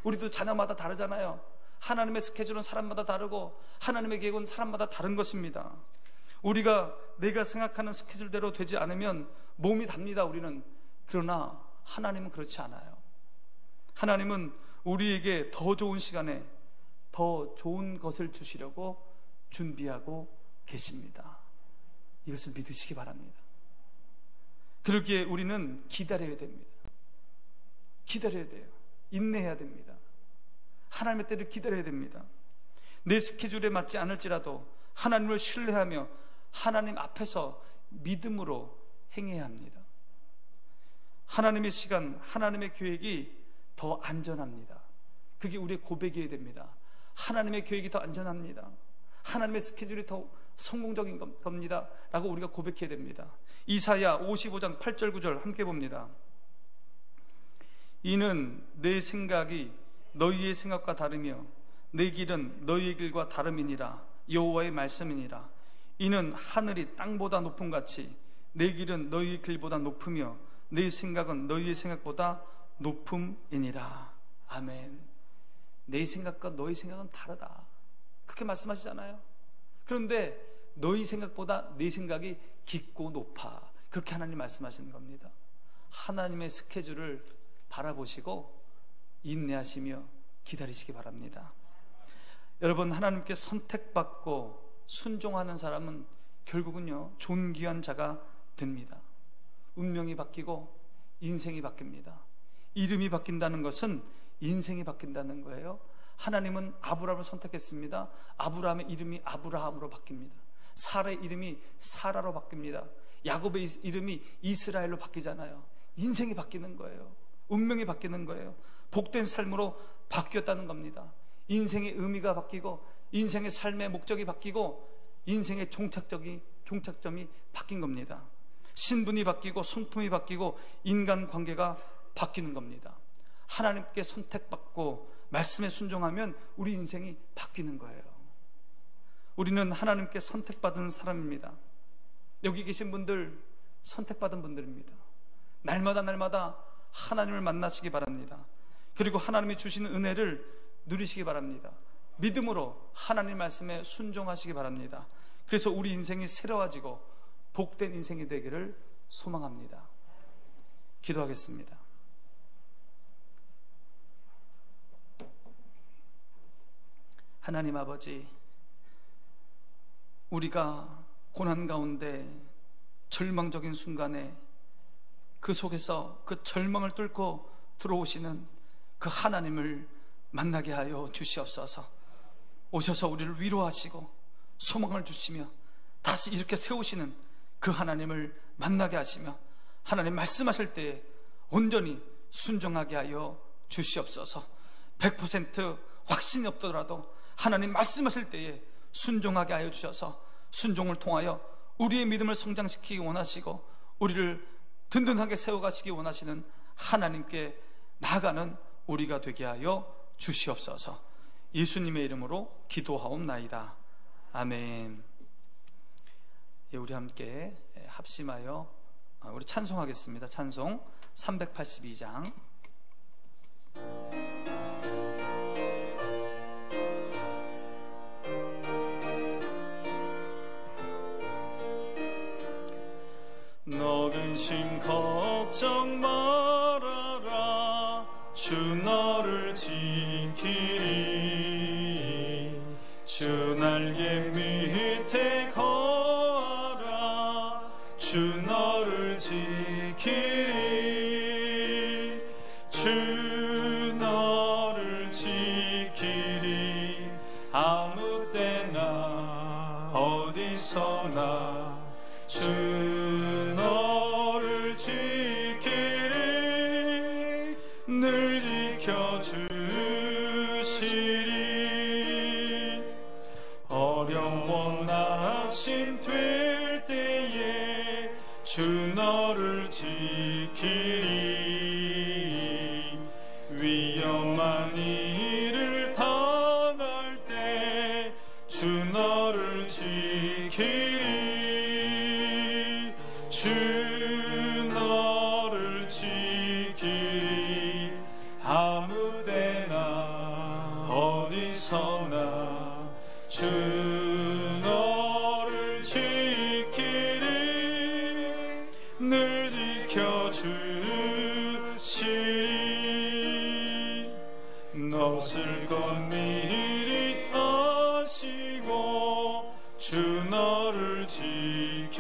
우리도 자녀마다 다르잖아요. 하나님의 스케줄은 사람마다 다르고 하나님의 계획은 사람마다 다른 것입니다. 내가 생각하는 스케줄대로 되지 않으면 몸이 답니다, 우리는. 그러나 하나님은 그렇지 않아요. 하나님은 우리에게 더 좋은 시간에 더 좋은 것을 주시려고 준비하고 계십니다. 이것을 믿으시기 바랍니다. 그러기에 우리는 기다려야 됩니다. 기다려야 돼요. 인내해야 됩니다. 하나님의 때를 기다려야 됩니다. 내 스케줄에 맞지 않을지라도 하나님을 신뢰하며 하나님 앞에서 믿음으로 행해야 합니다. 하나님의 시간, 하나님의 계획이 더 안전합니다. 그게 우리의 고백이어야 됩니다. 하나님의 계획이 더 안전합니다. 하나님의 스케줄이 더 성공적인 겁니다 라고 우리가 고백해야 됩니다. 이사야 55장 8절 9절 함께 봅니다. 이는 내 생각이 너희의 생각과 다르며 내 길은 너희의 길과 다름이니라. 여호와의 말씀이니라. 이는 하늘이 땅보다 높음 같이 내 길은 너희의 길보다 높으며 내 생각은 너희의 생각보다 높음이니라. 아멘. 내 생각과 너희 생각은 다르다, 그렇게 말씀하시잖아요. 그런데 너희 생각보다 내 생각이 깊고 높아, 그렇게 하나님 말씀하시는 겁니다. 하나님의 스케줄을 바라보시고 인내하시며 기다리시기 바랍니다. 여러분, 하나님께 선택받고 순종하는 사람은 결국은요 존귀한 자가 됩니다. 운명이 바뀌고 인생이 바뀝니다. 이름이 바뀐다는 것은 인생이 바뀐다는 거예요. 하나님은 아브라함을 선택했습니다. 아브라함의 이름이 아브라함으로 바뀝니다. 사라의 이름이 사라로 바뀝니다. 야곱의 이름이 이스라엘로 바뀌잖아요. 인생이 바뀌는 거예요. 운명이 바뀌는 거예요. 복된 삶으로 바뀌었다는 겁니다. 인생의 의미가 바뀌고 인생의 삶의 목적이 바뀌고 인생의 종착점이 바뀐 겁니다. 신분이 바뀌고 성품이 바뀌고 인간관계가 바뀌는 겁니다. 하나님께 선택받고 말씀에 순종하면 우리 인생이 바뀌는 거예요. 우리는 하나님께 선택받은 사람입니다. 여기 계신 분들 선택받은 분들입니다. 날마다 하나님을 만나시기 바랍니다. 그리고 하나님이 주시는 은혜를 누리시기 바랍니다. 믿음으로 하나님 말씀에 순종하시기 바랍니다. 그래서 우리 인생이 새로워지고 복된 인생이 되기를 소망합니다. 기도하겠습니다. 하나님 아버지, 우리가 고난 가운데 절망적인 순간에 그 속에서 그 절망을 뚫고 들어오시는 그 하나님을 만나게 하여 주시옵소서. 오셔서 우리를 위로하시고 소망을 주시며 다시 이렇게 세우시는 그 하나님을 만나게 하시며 하나님 말씀하실 때에 온전히 순종하게 하여 주시옵소서. 100% 확신이 없더라도 하나님 말씀하실 때에 순종하게 하여 주셔서 순종을 통하여 우리의 믿음을 성장시키기 원하시고 우리를 든든하게 세워가시기 원하시는 하나님께 나아가는 우리가 되게 하여 주시옵소서. 예수님의 이름으로 기도하옵나이다. 아멘. 우리 함께 합심하여 우리 찬송하겠습니다. 찬송 382장. 너 근심 걱정 말아라. 주 너를 지키리. 주 날개 밑에 거하라. 주 너를 지키리. 주 너를 지키리. 아무 때나 어디서나 주 너를 지키리. 늘 지켜주시리. 어려워 낙심될 때에 주 너를 지키리. 위험한 일을 당할 때 주 너를 지키리. 주 너를 지키리. 아무 데나 어디서나 주 너를 지키리. 늘 지켜주시리. 너 쓸 것 미리 아시고 주 너를 지키리.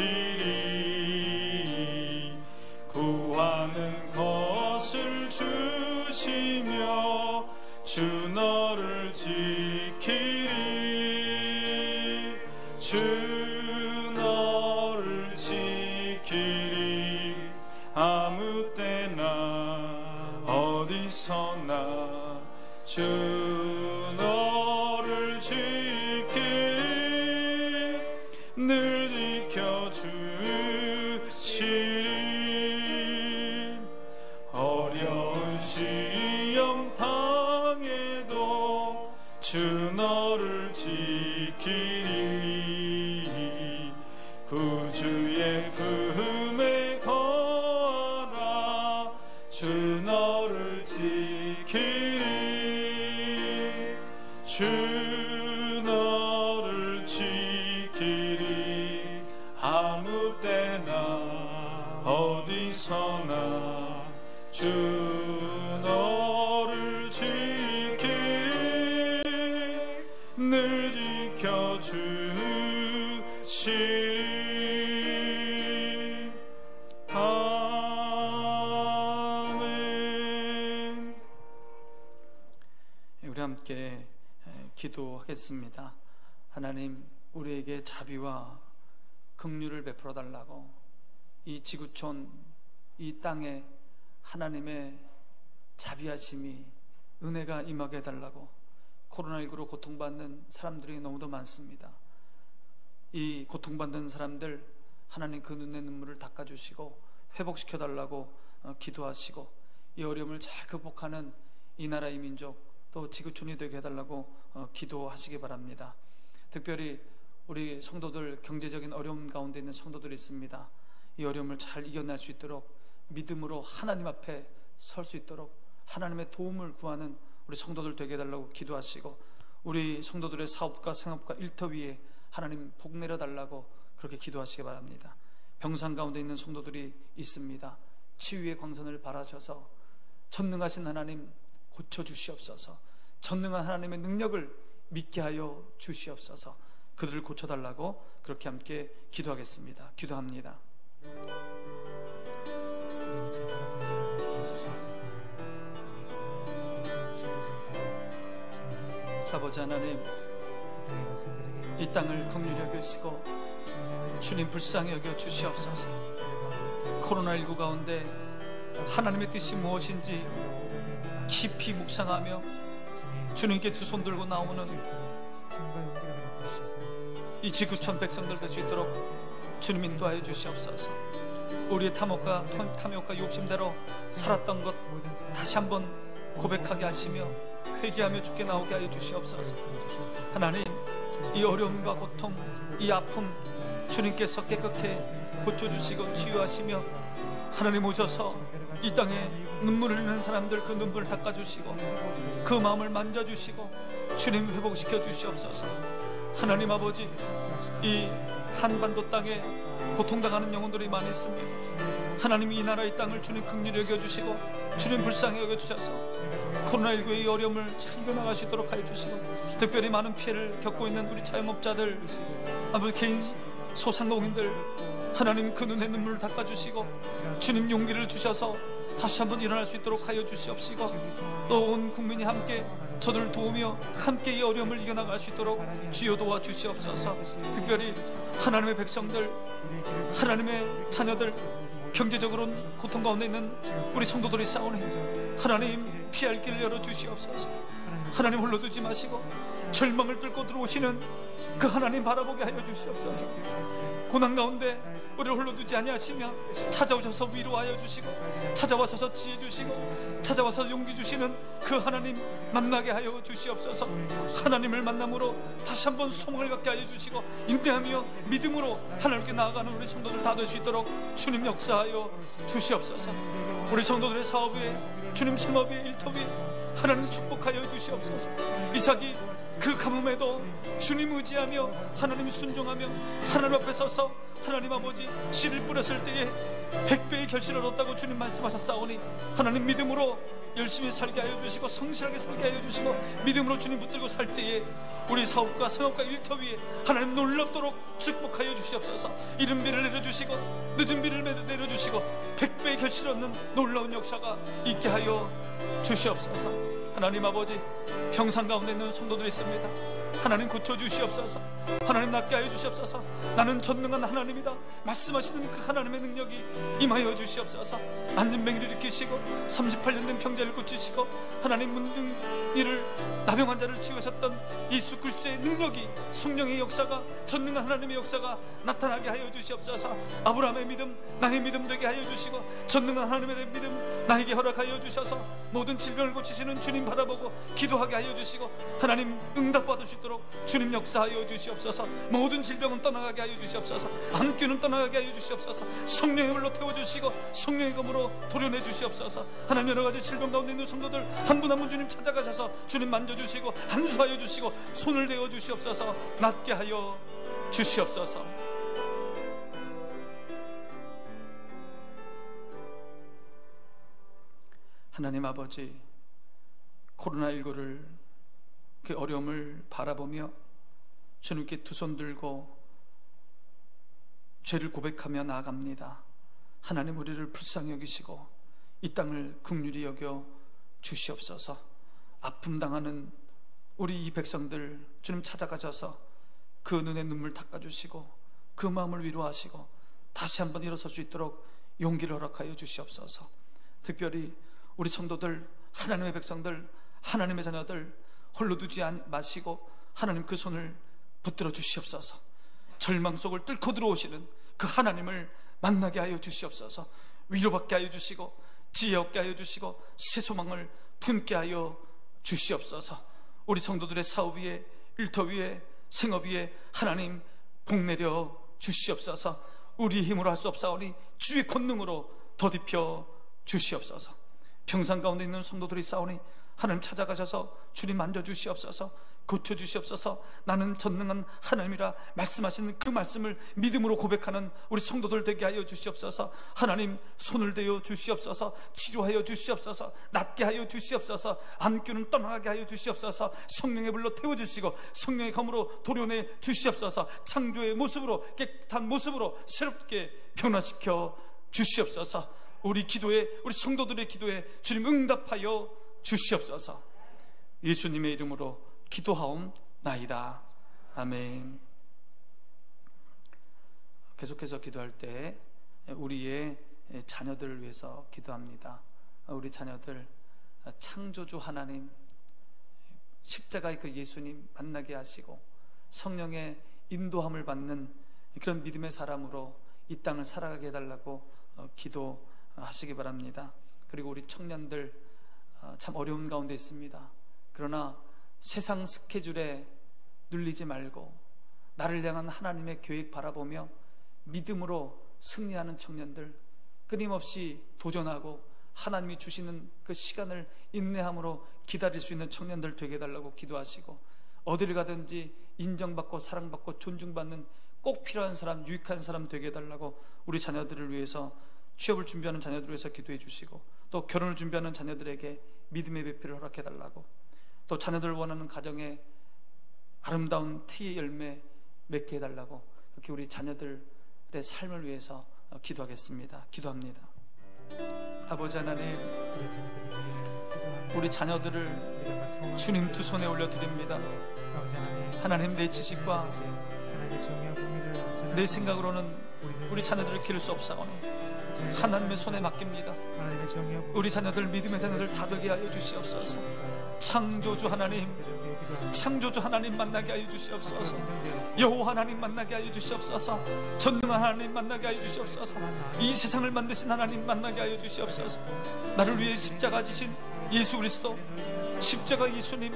구하는 것을 주시며 주 너를 지키리. 주 너를 지키리. 아무 때나 어디서나 주 너를 지키리. 늘 지켜주시리. 어려운 시험 당해도 주 너를 지키리. 구주의 품에 거하라. 주 너를 지키리. 주 너를 지키리. 아무 때나 어디서나 주 너를 지키리. 늘 지켜주시리. 아멘. 우리 함께 기도하겠습니다. 하나님, 우리에게 자비와 긍휼을 베풀어 달라고, 이 지구촌, 이 땅에 하나님의 자비하심이, 은혜가 임하게 해달라고. 코로나19로 고통받는 사람들이 너무도 많습니다. 이 고통받는 사람들 하나님 그 눈의 눈물을 닦아주시고 회복시켜달라고 기도하시고 이 어려움을 잘 극복하는 이 나라의 민족 또 지구촌이 되게 해달라고 기도하시기 바랍니다. 특별히 우리 성도들, 경제적인 어려움 가운데 있는 성도들이 있습니다. 이 어려움을 잘 이겨낼 수 있도록 믿음으로 하나님 앞에 설 수 있도록 하나님의 도움을 구하는 우리 성도들 되게 해달라고 기도하시고, 우리 성도들의 사업과 생업과 일터 위에 하나님 복 내려달라고 그렇게 기도하시기 바랍니다. 병상 가운데 있는 성도들이 있습니다. 치유의 광선을 바라셔서 전능하신 하나님 고쳐주시옵소서. 전능한 하나님의 능력을 믿게 하여 주시옵소서. 그들을 고쳐달라고 그렇게 함께 기도하겠습니다. 기도합니다. 아버지 하나님, 이 땅을 긍휼히 여기시고 주님 불쌍히 여겨 주시옵소서. 코로나19 가운데 하나님의 뜻이 무엇인지 깊이 묵상하며 주님께 두 손 들고 나오는 이 지구촌 백성들 될 수 있도록 주님 인도하여 주시옵소서. 우리의 탐욕과 욕심대로 살았던 것 다시 한번 고백하게 하시며 회개하며 주께 나오게 하여 주시옵소서. 하나님, 이 어려움과 고통, 이 아픔 주님께서 깨끗게 고쳐주시고 치유하시며 하나님 오셔서 이 땅에 눈물을 흘리는 사람들 그 눈물을 닦아주시고 그 마음을 만져주시고 주님 회복시켜 주시옵소서. 하나님 아버지, 이 한반도 땅에 고통당하는 영혼들이 많이 있습니다. 하나님, 이 나라 이 땅을 주님 긍휼히 여겨주시고 주님 불쌍히 여겨주셔서 코로나19의 이 어려움을 잘 이겨나갈 수 있도록 하여 주시고, 특별히 많은 피해를 겪고 있는 우리 자영업자들, 아버지 개인 소상공인들 하나님 그 눈에 눈물을 닦아주시고 주님 용기를 주셔서 다시 한번 일어날 수 있도록 하여 주시옵시고, 또 온 국민이 함께 저들을 도우며 함께 이 어려움을 이겨나갈 수 있도록 주여 도와주시옵소서. 특별히 하나님의 백성들, 하나님의 자녀들, 경제적으로는 고통 가운데 있는 우리 성도들이 싸우니 하나님 피할 길을 열어주시옵소서. 하나님 홀로 두지 마시고 절망을 뚫고 들어오시는 그 하나님 바라보게 하여 주시옵소서. 고난 가운데 우리를 홀로 두지 아니하시며 찾아오셔서 위로하여 주시고 찾아와서 지혜 주시고 찾아와서 용기 주시는 그 하나님 만나게 하여 주시옵소서. 하나님을 만남으로 다시 한번 소망을 갖게 하여 주시고 인내하며 믿음으로 하나님께 나아가는 우리 성도들 다 될 수 있도록 주님 역사하여 주시옵소서. 우리 성도들의 사업 위에, 주님 생업 위에, 일터 위에 하나님 축복하여 주시옵소서. 이삭이 그 가뭄에도 주님 의지하며 하나님 순종하며 하나님 앞에 서서 하나님 아버지 씨를 뿌렸을 때에 100배의 결실을 얻었다고 주님 말씀하셨사오니 하나님 믿음으로 열심히 살게 하여 주시고 성실하게 살게 하여 주시고 믿음으로 주님 붙들고 살 때에 우리 사업과 생업과 일터 위에 하나님 놀랍도록 축복하여 주시옵소서. 이른 비를 내려주시고 늦은 비를 내려주시고 100배의 결실을 얻는 놀라운 역사가 있게 하여 주시옵소서. 하나님 아버지, 평상 가운데 있는 성도들이 있습니다. 하나님 고쳐주시옵소서. 하나님 낫게 하여 주시옵소서. 나는 전능한 하나님이다 말씀하시는 그 하나님의 능력이 임하여 주시옵소서. 안진뱅이를 일으키시고 38년 된 병자를 고치시고 하나님 문둥이를 나병 환자를 치우셨던 예수 그리스도의 능력이, 성령의 역사가, 전능한 하나님의 역사가 나타나게 하여 주시옵소서. 아브라함의 믿음 나의 믿음 되게 하여 주시고 전능한 하나님의 믿음 나에게 허락하여 주셔서 모든 질병을 고치시는 주님 바라보고 기도하게 하여 주시고 하나님 응답받을 수 있도록 주님 역사하여 주시옵소서. 모든 질병은 떠나가게 하여 주시옵소서. 암균은 떠나가게 하여 주시옵소서. 성령의 불로 태워주시고 성령의 검으로 도려내 주시옵소서. 하나님 여러가지 질병 가운데 있는 성도들 한 분 한 분 주님 찾아가셔서 주님 만져주시고 안수하여 주시고 손을 대어 주시옵소서. 낫게 하여 주시옵소서. 하나님 아버지, 코로나19를 그 어려움을 바라보며 주님께 두 손 들고 죄를 고백하며 나아갑니다. 하나님 우리를 불쌍히 여기시고 이 땅을 긍휼히 여겨 주시옵소서. 아픔 당하는 우리 이 백성들 주님 찾아가셔서 그 눈에 눈물 닦아주시고 그 마음을 위로하시고 다시 한번 일어설 수 있도록 용기를 허락하여 주시옵소서. 특별히 우리 성도들, 하나님의 백성들, 하나님의 자녀들 홀로 두지 마시고 하나님 그 손을 붙들어 주시옵소서. 절망 속을 뚫고 들어오시는 그 하나님을 만나게 하여 주시옵소서. 위로받게 하여 주시고 지혜 얻게 하여 주시고 새 소망을 품게 하여 주시옵소서. 우리 성도들의 사업 위에, 일터 위에, 생업 위에 하나님 복내려 주시옵소서. 우리 힘으로 할 수 없사오니 주의 권능으로 더딥혀 주시옵소서. 평상 가운데 있는 성도들이 싸우니 하나님 찾아가셔서 주님 만져주시옵소서. 고쳐주시옵소서. 나는 전능한 하나님이라 말씀하시는 그 말씀을 믿음으로 고백하는 우리 성도들 되게 하여 주시옵소서. 하나님 손을 대어 주시옵소서. 치료하여 주시옵소서. 낫게 하여 주시옵소서. 안규는 떠나게 하여 주시옵소서. 성령의 불로 태워주시고 성령의 검으로 도려내 주시옵소서. 창조의 모습으로, 깨끗한 모습으로 새롭게 변화시켜 주시옵소서. 우리 기도에, 우리 성도들의 기도에 주님 응답하여 주시옵소서. 예수님의 이름으로 기도하옵나이다. 아멘. 계속해서 기도할 때 우리의 자녀들을 위해서 기도합니다. 우리 자녀들 창조주 하나님, 십자가의 그 예수님 만나게 하시고 성령의 인도함을 받는 그런 믿음의 사람으로 이 땅을 살아가게 해달라고 기도하시기 바랍니다. 그리고 우리 청년들 참 어려운 가운데 있습니다. 그러나 세상 스케줄에 눌리지 말고 나를 향한 하나님의 계획 바라보며 믿음으로 승리하는 청년들, 끊임없이 도전하고 하나님이 주시는 그 시간을 인내함으로 기다릴 수 있는 청년들 되게 해달라고 기도하시고, 어디를 가든지 인정받고 사랑받고 존중받는 꼭 필요한 사람, 유익한 사람 되게 해달라고 우리 자녀들을 위해서, 취업을 준비하는 자녀들을 위해서 기도해 주시고, 또 결혼을 준비하는 자녀들에게 믿음의 배필을 허락해 달라고, 또 자녀들 원하는 가정에 아름다운 태의 열매 맺게 해달라고, 그렇게 우리 자녀들의 삶을 위해서 기도하겠습니다. 기도합니다. 아버지 하나님, 우리 자녀들을 주님 두 손에 올려드립니다. 하나님, 내 지식과 내 생각으로는 우리 자녀들을 기를 수 없사오니 하나님의 손에 맡깁니다. 우리 자녀들, 믿음의 자녀들 다 되게 하여 주시옵소서. 창조주 하나님, 창조주 하나님 만나게 하여 주시옵소서. 여호와 하나님 만나게 하여 주시옵소서. 전능한 하나님 만나게 하여 주시옵소서. 이 세상을 만드신 하나님 만나게 하여 주시옵소서. 나를 위해 십자가 지신 예수 그리스도, 십자가 예수님,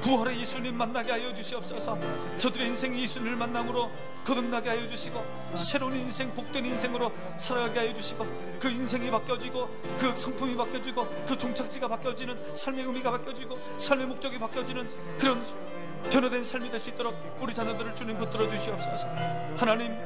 부활의 예수님 만나게 하여 주시옵소서. 저들의 인생 예수님을 만남으로 거듭나게 하여 주시고, 새로운 인생, 복된 인생으로 살아가게 하여 주시고, 그 인생이 바뀌어지고, 그 성품이 바뀌어지고, 그 종착지가 바뀌어지는, 삶의 의미가 바뀌어지고, 삶의 목적이 바뀌어지는 그런 변화된 삶이 될 수 있도록 우리 자녀들을 주님 붙들어 주시옵소서. 하나님,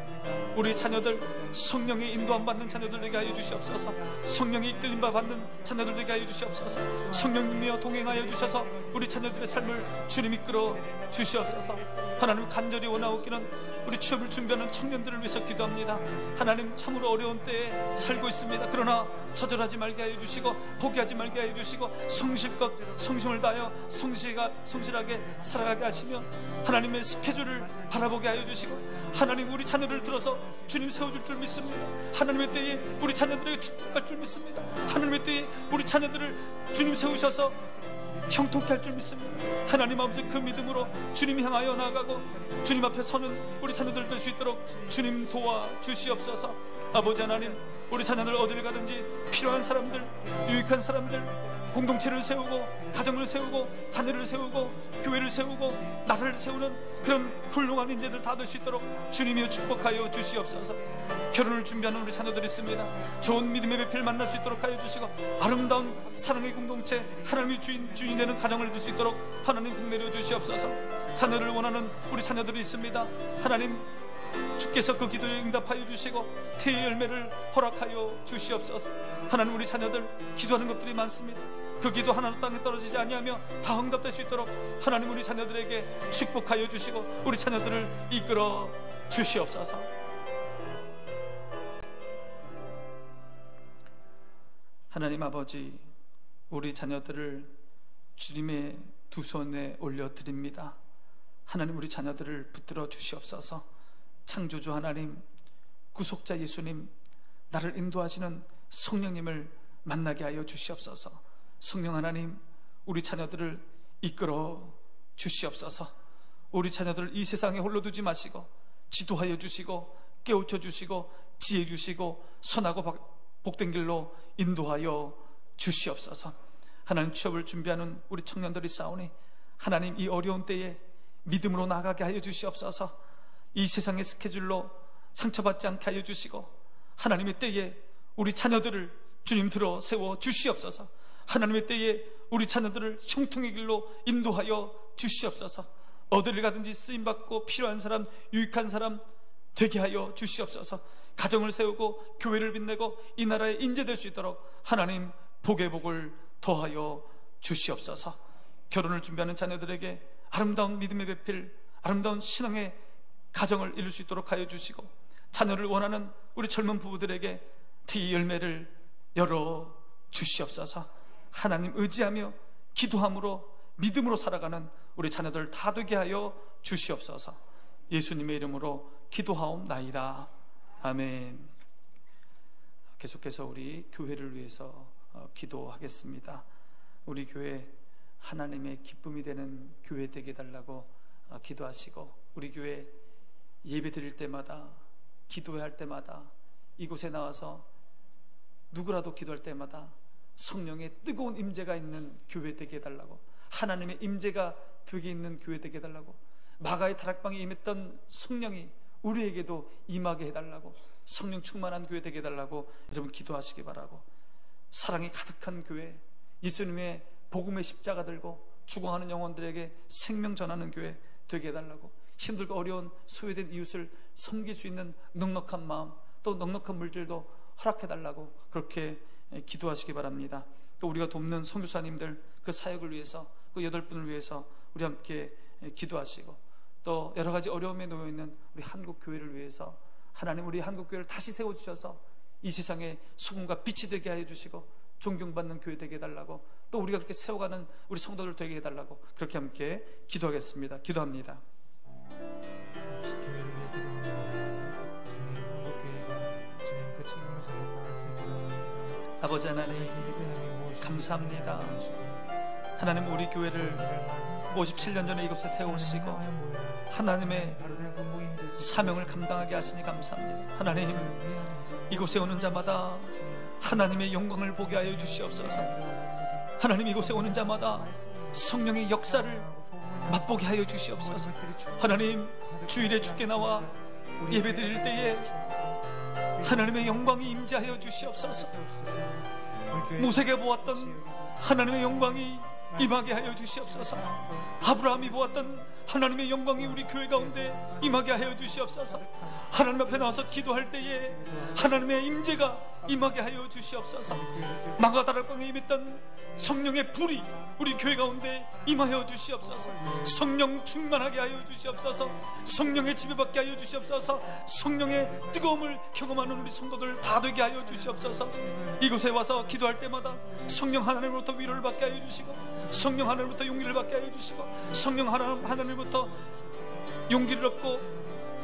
우리 자녀들 성령의 인도함 받는 자녀들 되게 하여 주시옵소서. 성령의 이끌림 받는 자녀들 되게 하여 주시옵소서. 성령님이여 동행하여 주셔서 우리 자녀들의 삶을 주님 이끌어 주시옵소서. 하나님, 간절히 원하옵기는 우리 취업을 준비하는 청년들을 위해서 기도합니다. 하나님, 참으로 어려운 때에 살고 있습니다. 그러나 좌절하지 말게 하여 주시고, 포기하지 말게 하여 주시고, 성실껏 성심을 다하여 성실하게 살아가게 하시며, 하나님의 스케줄을 바라보게 하여 주시고, 하나님, 우리 자녀를 들어서 주님 세워줄 줄 믿습니다. 하나님의 때에 우리 자녀들에게 축복할 줄 믿습니다. 하나님의 때에 우리 자녀들을 주님 세우셔서 형통케 할 줄 믿습니다. 하나님 아버지, 그 믿음으로 주님 향하여 나아가고 주님 앞에 서는 우리 자녀들 될 수 있도록 주님 도와 주시옵소서. 아버지 하나님, 우리 자녀들 어디를 가든지 필요한 사람들, 유익한 사람들, 공동체를 세우고 가정을 세우고 자녀를 세우고 교회를 세우고 나라를 세우는 그런 훌륭한 인재들 다 될 수 있도록 주님이여 축복하여 주시옵소서. 결혼을 준비하는 우리 자녀들이 있습니다. 좋은 믿음의 배필 만날 수 있도록 하여 주시고, 아름다운 사랑의 공동체, 하나님이 주인이 되는 가정을 이룰 수 있도록 하나님 복내려 주시옵소서. 자녀를 원하는 우리 자녀들이 있습니다. 하나님, 주께서 그 기도에 응답하여 주시고 태의 열매를 허락하여 주시옵소서. 하나님, 우리 자녀들 기도하는 것들이 많습니다. 그 기도 하나도 땅에 떨어지지 아니하며 다 응답될 수 있도록 하나님, 우리 자녀들에게 축복하여 주시고 우리 자녀들을 이끌어 주시옵소서. 하나님 아버지, 우리 자녀들을 주님의 두 손에 올려드립니다. 하나님, 우리 자녀들을 붙들어 주시옵소서. 창조주 하나님, 구속자 예수님, 나를 인도하시는 성령님을 만나게 하여 주시옵소서. 성령 하나님, 우리 자녀들을 이끌어 주시옵소서. 우리 자녀들을 이 세상에 홀로 두지 마시고 지도하여 주시고 깨우쳐 주시고 지혜 주시고 선하고 복된 길로 인도하여 주시옵소서. 하나님, 취업을 준비하는 우리 청년들이 싸우니 하나님, 이 어려운 때에 믿음으로 나가게 하여 주시옵소서. 이 세상의 스케줄로 상처받지 않게 하여 주시고 하나님의 때에 우리 자녀들을 주님 들어 세워 주시옵소서. 하나님의 때에 우리 자녀들을 형통의 길로 인도하여 주시옵소서. 어디를 가든지 쓰임받고 필요한 사람, 유익한 사람 되게 하여 주시옵소서. 가정을 세우고 교회를 빛내고 이 나라에 인재될 수 있도록 하나님 복의 복을 더하여 주시옵소서. 결혼을 준비하는 자녀들에게 아름다운 믿음의 배필, 아름다운 신앙의 가정을 이룰 수 있도록 하여 주시고, 자녀를 원하는 우리 젊은 부부들에게 그 열매를 열어 주시옵소서. 하나님 의지하며 기도함으로 믿음으로 살아가는 우리 자녀들 다 되게 하여 주시옵소서. 예수님의 이름으로 기도하옵나이다. 아멘. 계속해서 우리 교회를 위해서 기도하겠습니다. 우리 교회 하나님의 기쁨이 되는 교회 되게 해달라고 기도하시고, 우리 교회 예배 드릴 때마다, 기도할 때마다, 이곳에 나와서 누구라도 기도할 때마다 성령의 뜨거운 임재가 있는 교회 되게 해달라고, 하나님의 임재가 되게 있는 교회 되게 해달라고, 마가의 다락방에 임했던 성령이 우리에게도 임하게 해달라고, 성령 충만한 교회 되게 해달라고 여러분 기도하시기 바라고, 사랑이 가득한 교회, 예수님의 복음의 십자가 들고 죽어가는 영혼들에게 생명 전하는 교회 되게 해달라고, 힘들고 어려운 소외된 이웃을 섬길 수 있는 넉넉한 마음, 또 넉넉한 물질도 허락해달라고 그렇게 기도하시기 바랍니다. 또 우리가 돕는 선교사님들 그 사역을 위해서, 그 8분을 위해서 우리 함께 기도하시고, 또 여러 가지 어려움에 놓여있는 우리 한국 교회를 위해서 하나님 우리 한국 교회를 다시 세워주셔서 이 세상에 소금과 빛이 되게 하여 주시고 존경받는 교회 되게 해달라고, 또 우리가 그렇게 세워가는 우리 성도들 되게 해달라고 그렇게 함께 기도하겠습니다. 기도합니다. 아버지 하나님, 감사합니다. 하나님, 우리 교회를 57년 전에 이곳에 세우시고 하나님의 사명을 감당하게 하시니 감사합니다. 하나님, 이곳에 오는 자마다 하나님의 영광을 보게 하여 주시옵소서. 하나님, 이곳에 오는 자마다 성령의 역사를 맛보게 하여 주시옵소서. 하나님, 주일에 주께 나와 예배 드릴 때에 하나님의 영광이 임재하여 주시옵소서. 모세가 보았던 하나님의 영광이 임하게 하여 주시옵소서. 아브라함이 보았던 하나님의 영광이 우리 교회 가운데 임하게 하여 주시옵소서. 하나님 앞에 나와서 기도할 때에 하나님의 임재가 임하게 하여 주시옵소서. 마가다락방에 임했던 성령의 불이 우리 교회 가운데 임하여 주시옵소서. 성령 충만하게 하여 주시옵소서. 성령의 지배받게 하여 주시옵소서. 성령의 뜨거움을 경험하는 우리 성도들 다 되게 하여 주시옵소서. 이곳에 와서 기도할 때마다 성령 하나님으로부터 위로를 받게 하여 주시고, 성령 하나님으로부터 용기를 받게 하여 주시고, 성령 하나님으로부터 용기를 얻고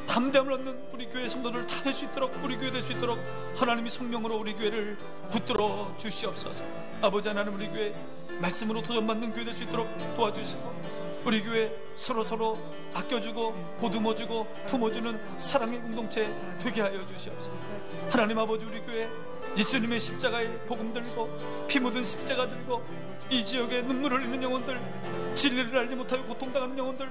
담대함을 얻는 우리 교회 성도들 다 될 수 있도록, 우리 교회 될 수 있도록 하나님이 성령으로 우리 교회를 붙들어 주시옵소서. 아버지 하나님, 우리 교회 말씀으로 도전받는 교회 될 수 있도록 도와주시고, 우리 교회 서로 아껴주고 보듬어주고 품어주는 사랑의 공동체 되게 하여 주시옵소서. 하나님 아버지, 우리 교회 예수님의 십자가에 복음 들고 피 묻은 십자가 들고 이 지역에 눈물 흘리는 영혼들, 진리를 알지 못하고 고통당하는 영혼들,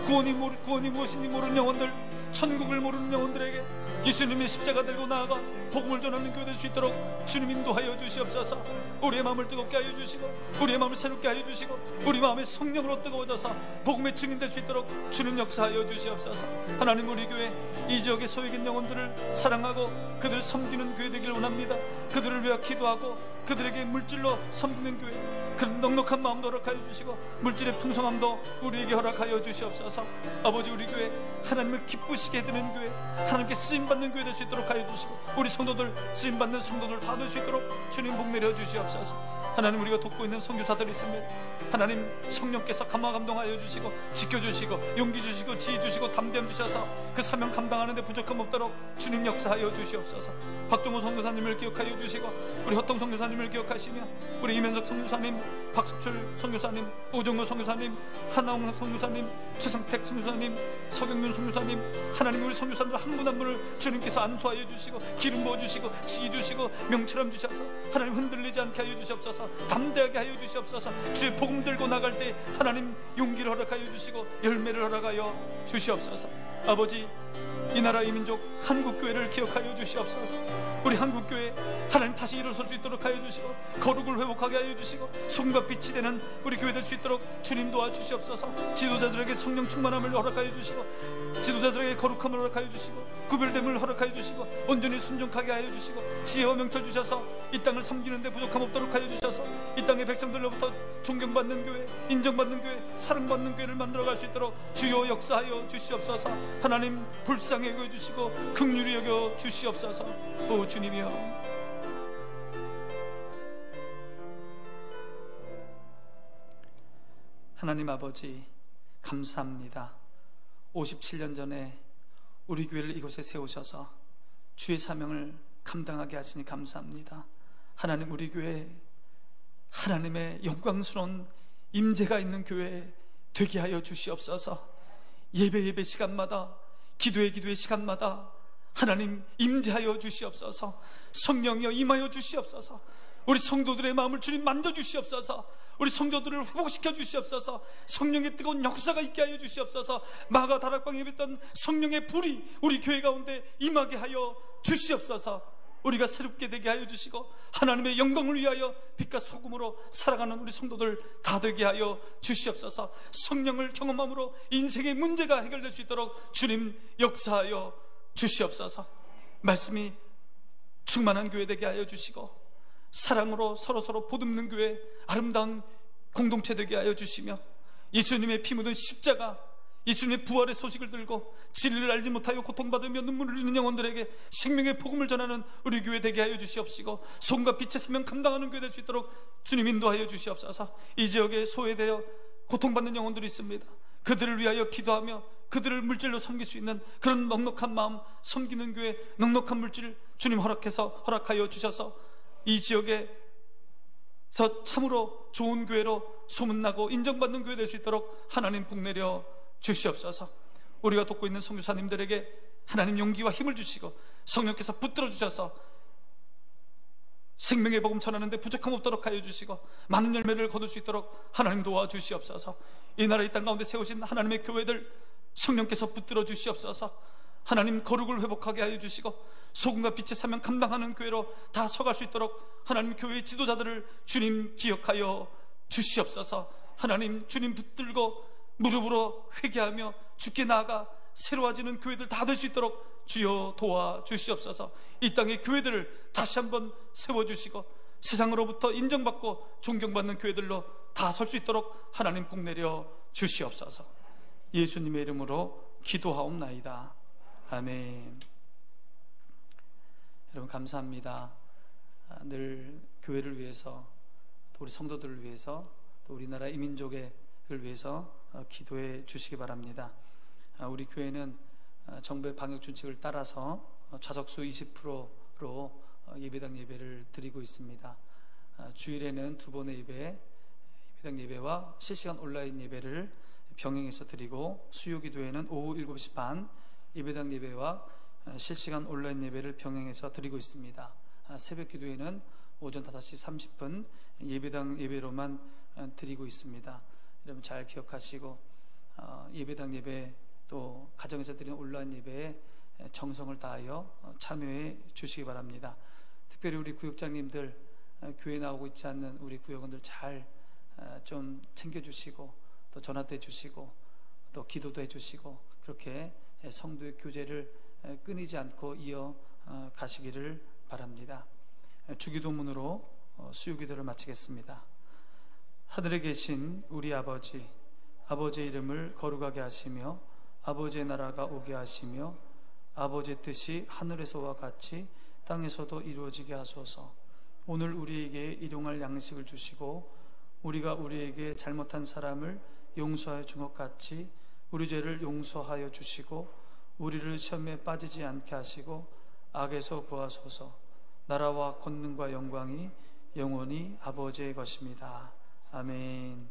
구원이 무엇인지 모르는 영혼들, 천국을 모르는 영혼들에게 예수님의 십자가 들고 나아가 복음을 전하는 교회 될 수 있도록 주님 인도하여 주시옵소서. 우리의 마음을 뜨겁게 하여 주시고, 우리의 마음을 새롭게 하여 주시고, 우리 마음의 성령으로 뜨거워져서 복음의 증인 될 수 있도록 주님 역사하여 주시옵소서. 하나님, 우리 교회 이 지역의 소외된 영혼들을 사랑하고 그들을 섬기는 교회 되기를 원합니다. 그들을 위해 기도하고 그들에게 물질로 섬기는 교회, 그 넉넉한 마음도 허락하여 주시고 물질의 풍성함도 우리에게 허락하여 주시옵소서. 아버지, 우리 교회 하나님을 기쁘시게 해드리는 교회, 하나님께 쓰임받는 교회 될 수 있도록 하여 주시고, 우리 성도들 쓰임받는 성도들 다 될 수 있도록 주님 복 내려 주시옵소서. 하나님, 우리가 돕고 있는 선교사들이 있습니다. 하나님, 성령께서 감화감동하여 주시고 지켜주시고 용기 주시고 지혜 주시고 담대함 주셔서 그 사명 감당하는 데 부족함 없도록 주님 역사하여 주시옵소서. 박종호 선교사님을 기억하여 주시고, 우리 허통 선교사님을 기억하시며, 우리 이면석 선교사님 박수철 선교사님, 오정호 선교사님, 하나홍 선교사님, 최상택 선교사님, 서경윤 선교사님, 하나님 우리 선교사님들 한 분 한 분을 주님께서 안수하여 주시고 기름 부어 주시고 지혜 주시고 명철함 주셔서 하나님 흔들리지 않게 하여 주시옵소서. 담대하게 하여 주시옵소서. 주의 복음 들고 나갈 때 하나님 용기를 허락하여 주시고 열매를 허락하여 주시옵소서. 아버지, 이 나라 이 민족 한국교회를 기억하여 주시옵소서. 우리 한국교회 하나님 다시 일어설 수 있도록 하여 주시고 거룩을 회복하게 하여 주시고 손과 빛이 되는 우리 교회 될 수 있도록 주님 도와주시옵소서. 지도자들에게 성령 충만함을 허락하여 주시고 지도자들에게 거룩함을 허락하여 주시고 구별됨을 허락하여 주시고 온전히 순종하게 하여 주시고 지혜와 명철 주셔서 이 땅을 섬기는 데 부족함 없도록 하여 주셔서 이 땅의 백성들로부터 존경받는 교회, 인정받는 교회, 사랑받는 교회를 만들어갈 수 있도록 주여 역사하여 주시옵소서. 하나님 불쌍히 여겨 주시고 긍휼히 여겨 주시옵소서. 오 주님이여, 하나님 아버지 감사합니다. 57년 전에 우리 교회를 이곳에 세우셔서 주의 사명을 감당하게 하시니 감사합니다. 하나님 우리 교회 하나님의 영광스러운 임재가 있는 교회 되게 하여 주시옵소서. 예배 시간마다 기도의 시간마다 하나님 임재하여 주시옵소서. 성령이여 임하여 주시옵소서. 우리 성도들의 마음을 주님 만져주시옵소서. 우리 성도들을 회복시켜 주시옵소서. 성령의 뜨거운 역사가 있게 하여 주시옵소서. 마가 다락방에 있던 성령의 불이 우리 교회 가운데 임하게 하여 주시옵소서. 우리가 새롭게 되게 하여 주시고 하나님의 영광을 위하여 빛과 소금으로 살아가는 우리 성도들 다 되게 하여 주시옵소서. 성령을 경험함으로 인생의 문제가 해결될 수 있도록 주님 역사하여 주시옵소서. 말씀이 충만한 교회 되게 하여 주시고 사랑으로 서로 보듬는 교회, 아름다운 공동체 되게 하여 주시며 예수님의 피 묻은 십자가, 예수님의 부활의 소식을 들고 진리를 알지 못하여 고통받으며 눈물을 흘리는 영혼들에게 생명의 복음을 전하는 우리 교회 되게 하여 주시옵시고 손과 빛의 사명 감당하는 교회 될 수 있도록 주님 인도하여 주시옵소서. 이 지역에 소외되어 고통받는 영혼들이 있습니다. 그들을 위하여 기도하며 그들을 물질로 섬길 수 있는 그런 넉넉한 마음, 섬기는 교회, 넉넉한 물질 주님 허락하여 주셔서 이 지역에서 참으로 좋은 교회로 소문나고 인정받는 교회 될 수 있도록 하나님 복내려 주시옵소서. 우리가 돕고 있는 선교사님들에게 하나님 용기와 힘을 주시고 성령께서 붙들어 주셔서 생명의 복음 전하는 데 부족함 없도록 하여 주시고 많은 열매를 거둘 수 있도록 하나님 도와주시옵소서. 이 나라 이 땅 가운데 세우신 하나님의 교회들 성령께서 붙들어 주시옵소서. 하나님 거룩을 회복하게 하여 주시고 소금과 빛의 사명 감당하는 교회로 다 서갈 수 있도록 하나님 교회의 지도자들을 주님 기억하여 주시옵소서. 하나님 주님 붙들고 무릎으로 회개하며 주께 나아가 새로워지는 교회들 다 될 수 있도록 주여 도와주시옵소서. 이 땅의 교회들을 다시 한번 세워주시고 세상으로부터 인정받고 존경받는 교회들로 다 설 수 있도록 하나님 복내려 주시옵소서. 예수님의 이름으로 기도하옵나이다. 아멘. 여러분 감사합니다. 늘 교회를 위해서 또 우리 성도들을 위해서 또 우리나라 이민족을 위해서 기도해 주시기 바랍니다. 우리 교회는 정부의 방역 준칙을 따라서 좌석수 20%로 예배당 예배를 드리고 있습니다. 주일에는 2번의 예배당 예배와 실시간 온라인 예배를 병행해서 드리고 수요기도에는 오후 7시 반 예배당 예배와 실시간 온라인 예배를 병행해서 드리고 있습니다. 새벽 기도에는 오전 5시 30분 예배당 예배로만 드리고 있습니다. 여러분 잘 기억하시고 예배당 예배 또 가정에서 드리는 온라인 예배에 정성을 다하여 참여해 주시기 바랍니다. 특별히 우리 구역장님들 교회 나오고 있지 않는 우리 구역원들 잘 좀 챙겨주시고 또 전화도 해주시고 또 기도도 해주시고 그렇게 성도의 교제를 끊이지 않고 이어 가시기를 바랍니다. 주기도문으로 수요기도를 마치겠습니다. 하늘에 계신 우리 아버지, 아버지의 이름을 거룩하게 하시며 아버지의 나라가 오게 하시며 아버지의 뜻이 하늘에서와 같이 땅에서도 이루어지게 하소서. 오늘 우리에게 일용할 양식을 주시고 우리가 우리에게 잘못한 사람을 용서하여 준 것 같이 우리 죄를 용서하여 주시고 우리를 시험에 빠지지 않게 하시고 악에서 구하소서. 나라와 권능과 영광이 영원히 아버지의 것입니다. 아멘.